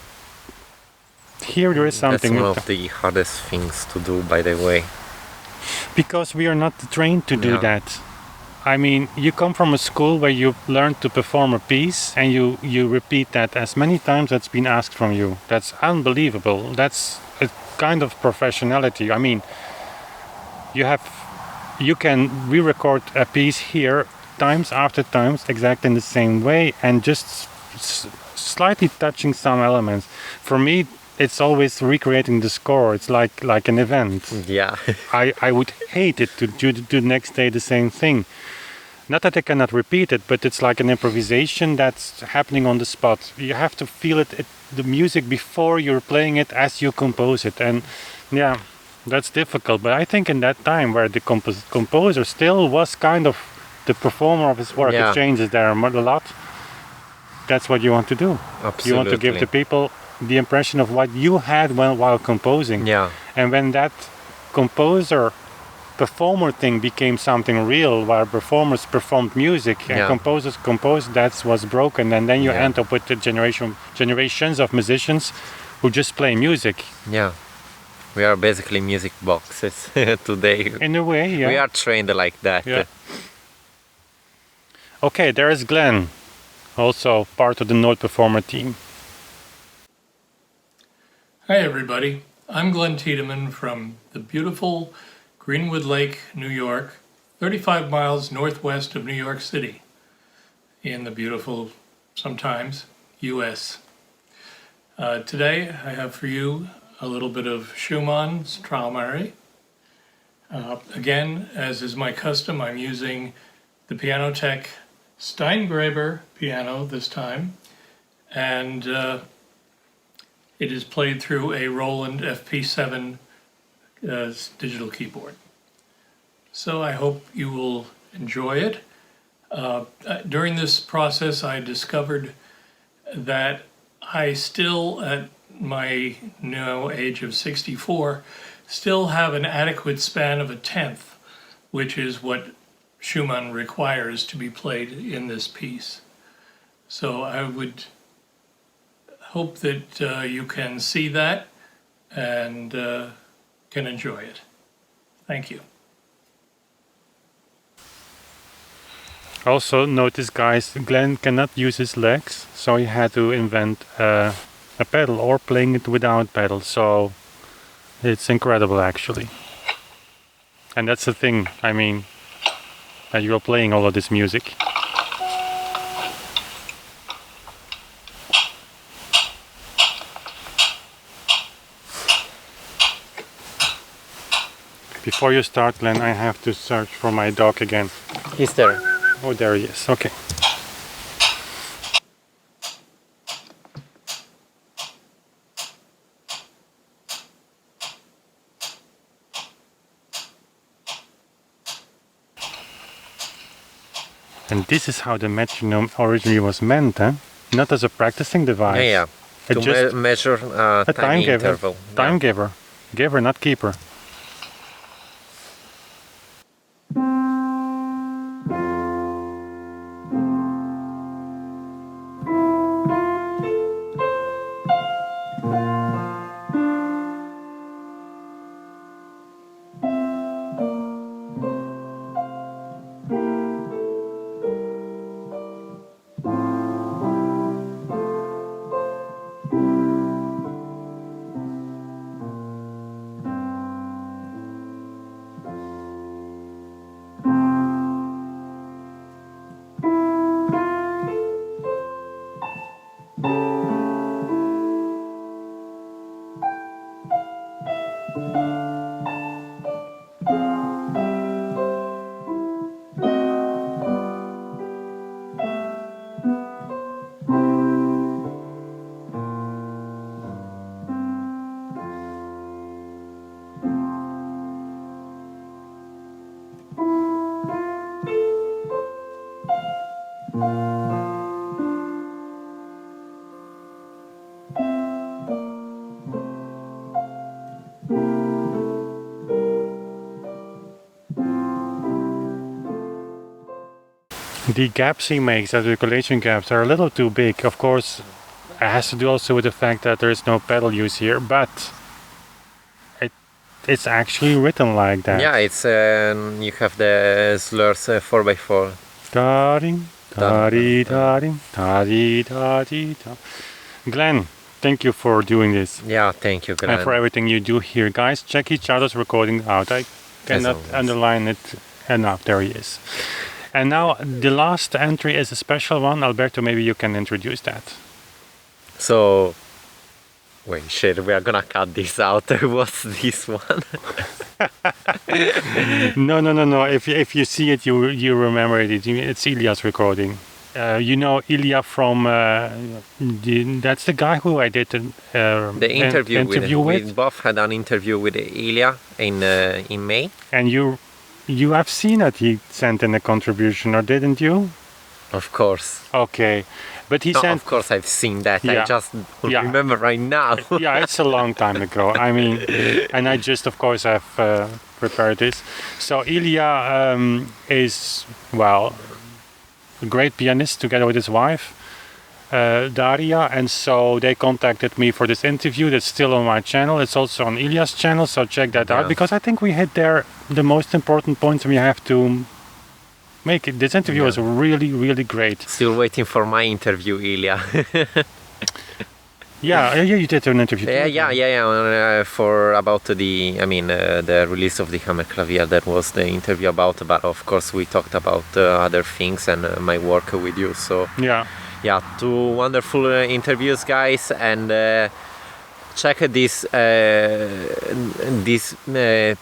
here there is something. That's one of the hardest things to do, by the way. Because we are not trained to do that. I mean, you come from a school where you learn to perform a piece and you repeat that as many times as it's been asked from you. That's unbelievable. That's a kind of professionality. I mean, you can re-record a piece here times after times exactly in the same way and just slightly touching some elements. For me, it's always recreating the score. It's like an event. Yeah. I would hate it to do the next day the same thing. Not that I cannot repeat it, but it's like an improvisation that's happening on the spot. You have to feel the music before you're playing it as you compose it. And yeah, that's difficult. But I think in that time where the composer still was kind of the performer of his work, it changes there a lot. That's what you want to do. Absolutely. You want to give the people the impression of what you had while composing. Yeah. And when that performer thing became something real, where performers performed music and composers composed, that was broken, and then you end up with the generations of musicians who just play music. Yeah. We are basically music boxes today. In a way, yeah. We are trained like that. Yeah. Okay, there is Glenn, also part of the Note Performer team. Hi everybody, I'm Glenn Tiedemann from the beautiful Greenwood Lake, New York, 35 miles northwest of New York City, in the beautiful, sometimes, U.S. Today I have for you a little bit of Schumann's Traumerei. Again, as is my custom, I'm using the Pianotech Steingraber piano this time, and it is played through a Roland FP7 digital keyboard. So I hope you will enjoy it. During this process, I discovered that I still, at my now age of 64, still have an adequate span of a tenth, which is what Schumann requires to be played in this piece. So I would hope that you can see that and can enjoy it. Thank you. Also notice, guys, Glenn cannot use his legs, so he had to invent a pedal or playing it without pedal. So it's incredible, actually. And that's the thing, I mean, that you're playing all of this music. Before you start, Glenn, I have to search for my dog again. He's there. Oh, there he is. Okay. And this is how the metronome originally was meant, huh? Not as a practicing device. Yeah. To measure a time interval. Time giver. Giver, not keeper. The gaps he makes, the articulation gaps, are a little too big. Of course, it has to do also with the fact that there is no pedal use here, but it's actually written like that. Yeah, it's you have the slurs 4x4. Da-ding, da-dee, da-ding, da-dee, da-dee, da. Glenn, thank you for doing this. Yeah, thank you, Glenn. And for everything you do here. Guys, check each other's recording out. I cannot underline it enough. There he is. And now the last entry is a special one. Alberto, maybe you can introduce that. So, wait, shit, we are gonna cut this out. What's this one? No. If you see it, you remember it. It's Ilya's recording. You know Ilya from that's the guy who I did the interview with. We both had an interview with Ilya in May. And you have seen that he sent in a contribution, or didn't you? Of course. Okay, but he sent. Of course, I've seen that. Yeah. I just remember right now. Yeah, it's a long time ago. I mean, and I just, of course, have prepared this. So Ilya is, well, a great pianist together with his wife, Daria, and so they contacted me for this interview. That's still on my channel. It's also on Ilya's channel, so check that out, because I think we hit there the most important points we have to make it. This interview was really, really great. Still waiting for my interview, Ilya. Yeah, you did an interview. Yeah. For about the release of the Hammer Clavier, that was the interview about. But of course, we talked about other things and my work with you. So yeah, two wonderful interviews, guys, and check this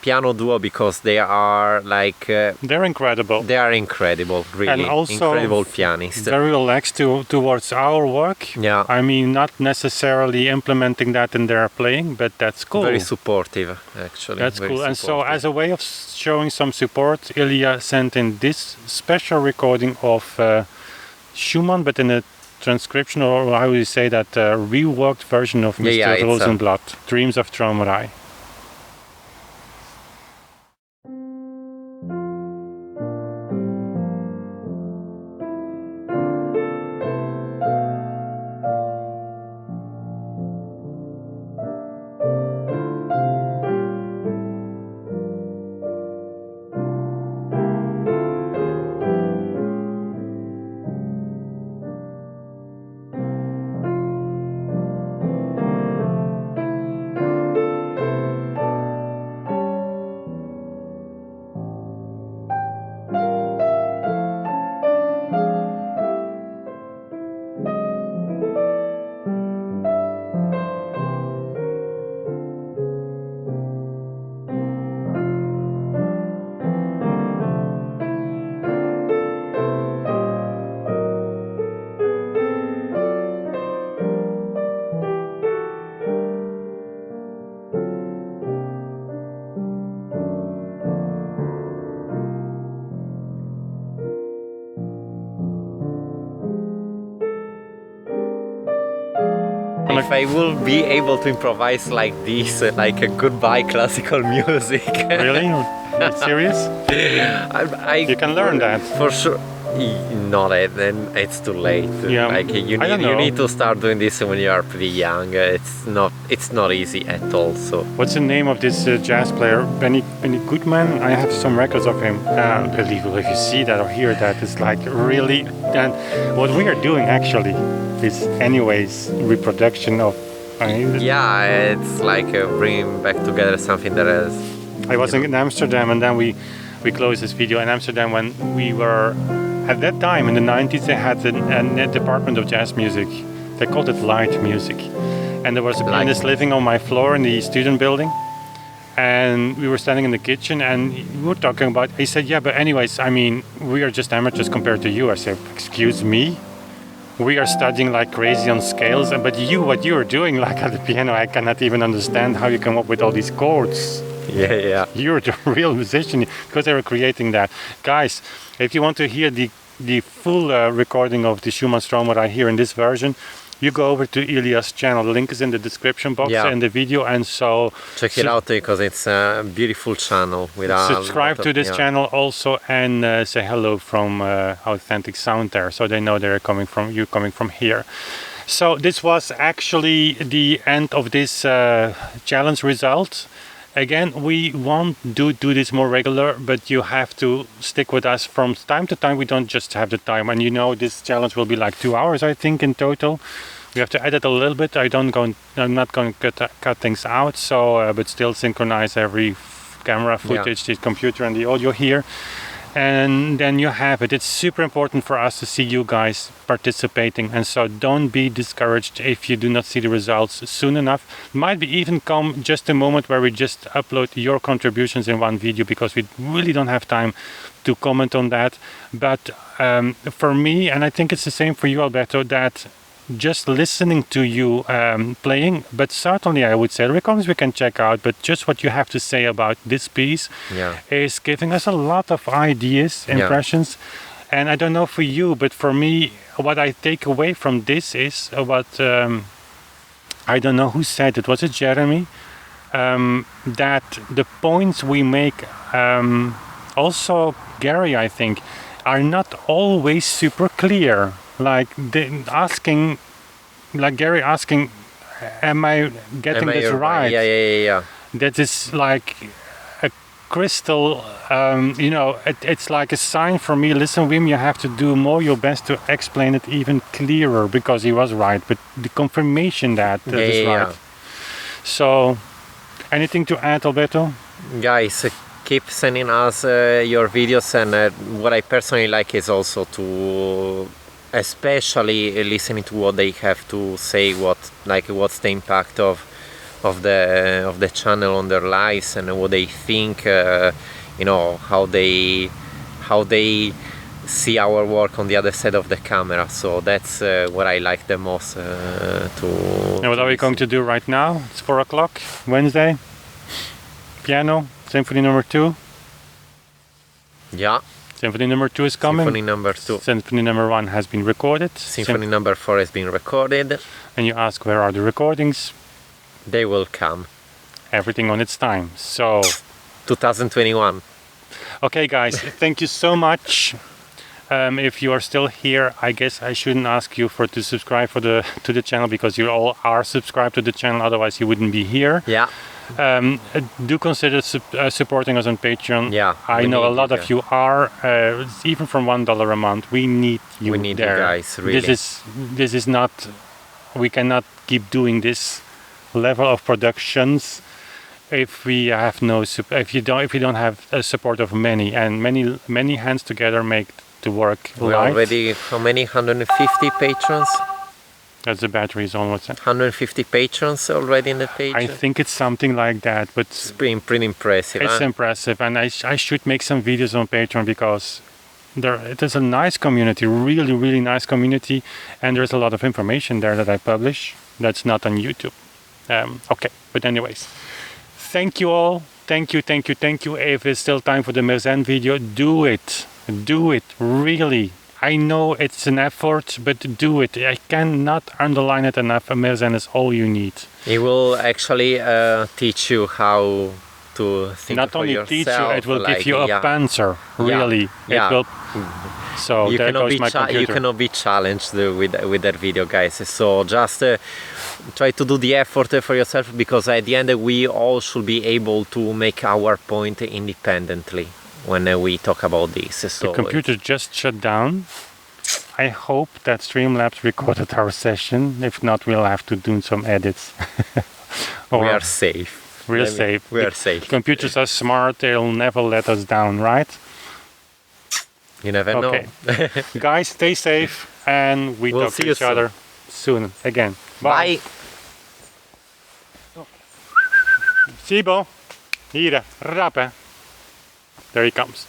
piano duo, because they are like they're incredible. They are incredible, really, and also incredible pianists. Very relaxed towards our work. Yeah, I mean, not necessarily implementing that in their playing, but that's cool. Very supportive, actually. That's cool. And so, as a way of showing some support, Ilya sent in this special recording of Schumann, but in a transcription, or how would you say that, reworked version of Mr. Rosenblatt, Dreams of Traumerei. If I will be able to improvise like this, like a goodbye classical music. Really? Are you serious? You can learn that. For sure. Not then it's too late. Yeah, like you need to start doing this when you are pretty young. It's not easy at all. So what's the name of this jazz player? Benny Goodman? I have some records of him. Unbelievable. If you see that or hear that, it's like really. And what we are doing actually is, anyways, reproduction of. Yeah, it's like bringing back together something that is. I was in Amsterdam, and then we closed this video in Amsterdam when we were. At that time, in the 90s, they had a department of jazz music. They called it light music. And there was a pianist living on my floor in the student building. And we were standing in the kitchen, and we were talking about... He said, yeah, but anyways, I mean, we are just amateurs compared to you. I said, excuse me? We are studying like crazy on scales. But what you are doing like at the piano, I cannot even understand how you come up with all these chords. Yeah. You're the real musician, because they were creating that. Guys, if you want to hear the full recording of the Schumann Traumerei here in this version, you go over to Ilya's channel. The link is in the description box and the video, and so check it out because it's a beautiful channel. With subscribe to this channel also, and say hello from Authentic Sound there, so they know they're coming from here. So this was actually the end of this challenge result. Again, we won't do this more regular, but you have to stick with us from time to time. We don't just have the time, and you know this challenge will be like 2 hours, I think, in total. We have to edit a little bit. I'm not going to cut things out, so but still synchronize every camera footage, the computer and the audio here. And then you have it. It's super important for us to see you guys participating, and so don't be discouraged if you do not see the results soon enough. Might be even come just a moment where we just upload your contributions in one video, because we really don't have time to comment on that. But for me, and I think it's the same for you, Alberto, that just listening to you playing, but certainly I would say the recordings we can check out, but just what you have to say about this piece is giving us a lot of ideas, impressions. And I don't know for you, but for me, what I take away from this is what I don't know who said it, was it Jeremy, that the points we make, also Gary I think, are not always super clear. Like Gary asking, am I getting this right? Yeah. That is like a crystal, you know, it's like a sign for me. Listen, Wim, you have to do more your best to explain it even clearer, because he was right, but the confirmation that is right. So, anything to add, Alberto? Guys, keep sending us your videos, and what I personally like is also to especially listening to what they have to say, what's the impact of the channel on their lives, and what they think, you know, how they see our work on the other side of the camera. So that's what I like the most. And what are we going to do right now? It's 4 o'clock, Wednesday. Piano, Symphony number 2. Yeah. Symphony number 2 is coming. Symphony number 2. Symphony number 1 has been recorded. Symphony number 4 has been recorded. And you ask, where are the recordings? They will come. Everything on its time. So 2021. Okay, guys, thank you so much. If you are still here, I guess I shouldn't ask you to subscribe to the channel, because you all are subscribed to the channel. Otherwise, you wouldn't be here. Yeah. Do consider supporting us on Patreon. Yeah, I know a lot of you are, even from $1 a month. We need you. We need there. you guys, really. This is not. We cannot keep doing this level of productions if we have if you don't have a support of many hands together make the work. We're already how many? 150 patrons. That's the batteries almost. 150 patrons already in the page. I think it's something like that, but it's pretty impressive. It's impressive, and I should make some videos on Patreon, because it is a nice community, really nice community, and there's a lot of information there that I publish that's not on YouTube. Okay, but anyways, thank you all. Thank you. If it's still time for the Merzenne video, do it, really. I know it's an effort, but do it. I cannot underline it enough. Merzenne is all you need. It will actually teach you how to think not for only yourself. Teach you, it will give you a answer. Really, yeah. It will. So you there goes my computer. You cannot be challenged with that video, guys. So just try to do the effort for yourself, because at the end we all should be able to make our point independently when we talk about this. So the computer just shut down. I hope that Streamlabs recorded our session. If not, we'll have to do some edits. We are safe. We're safe. We are safe. Computers are smart. They'll never let us down, right? You never know. Guys, stay safe, and we'll talk to each other soon again. Bye. Sibo, hier, rappen. There he comes.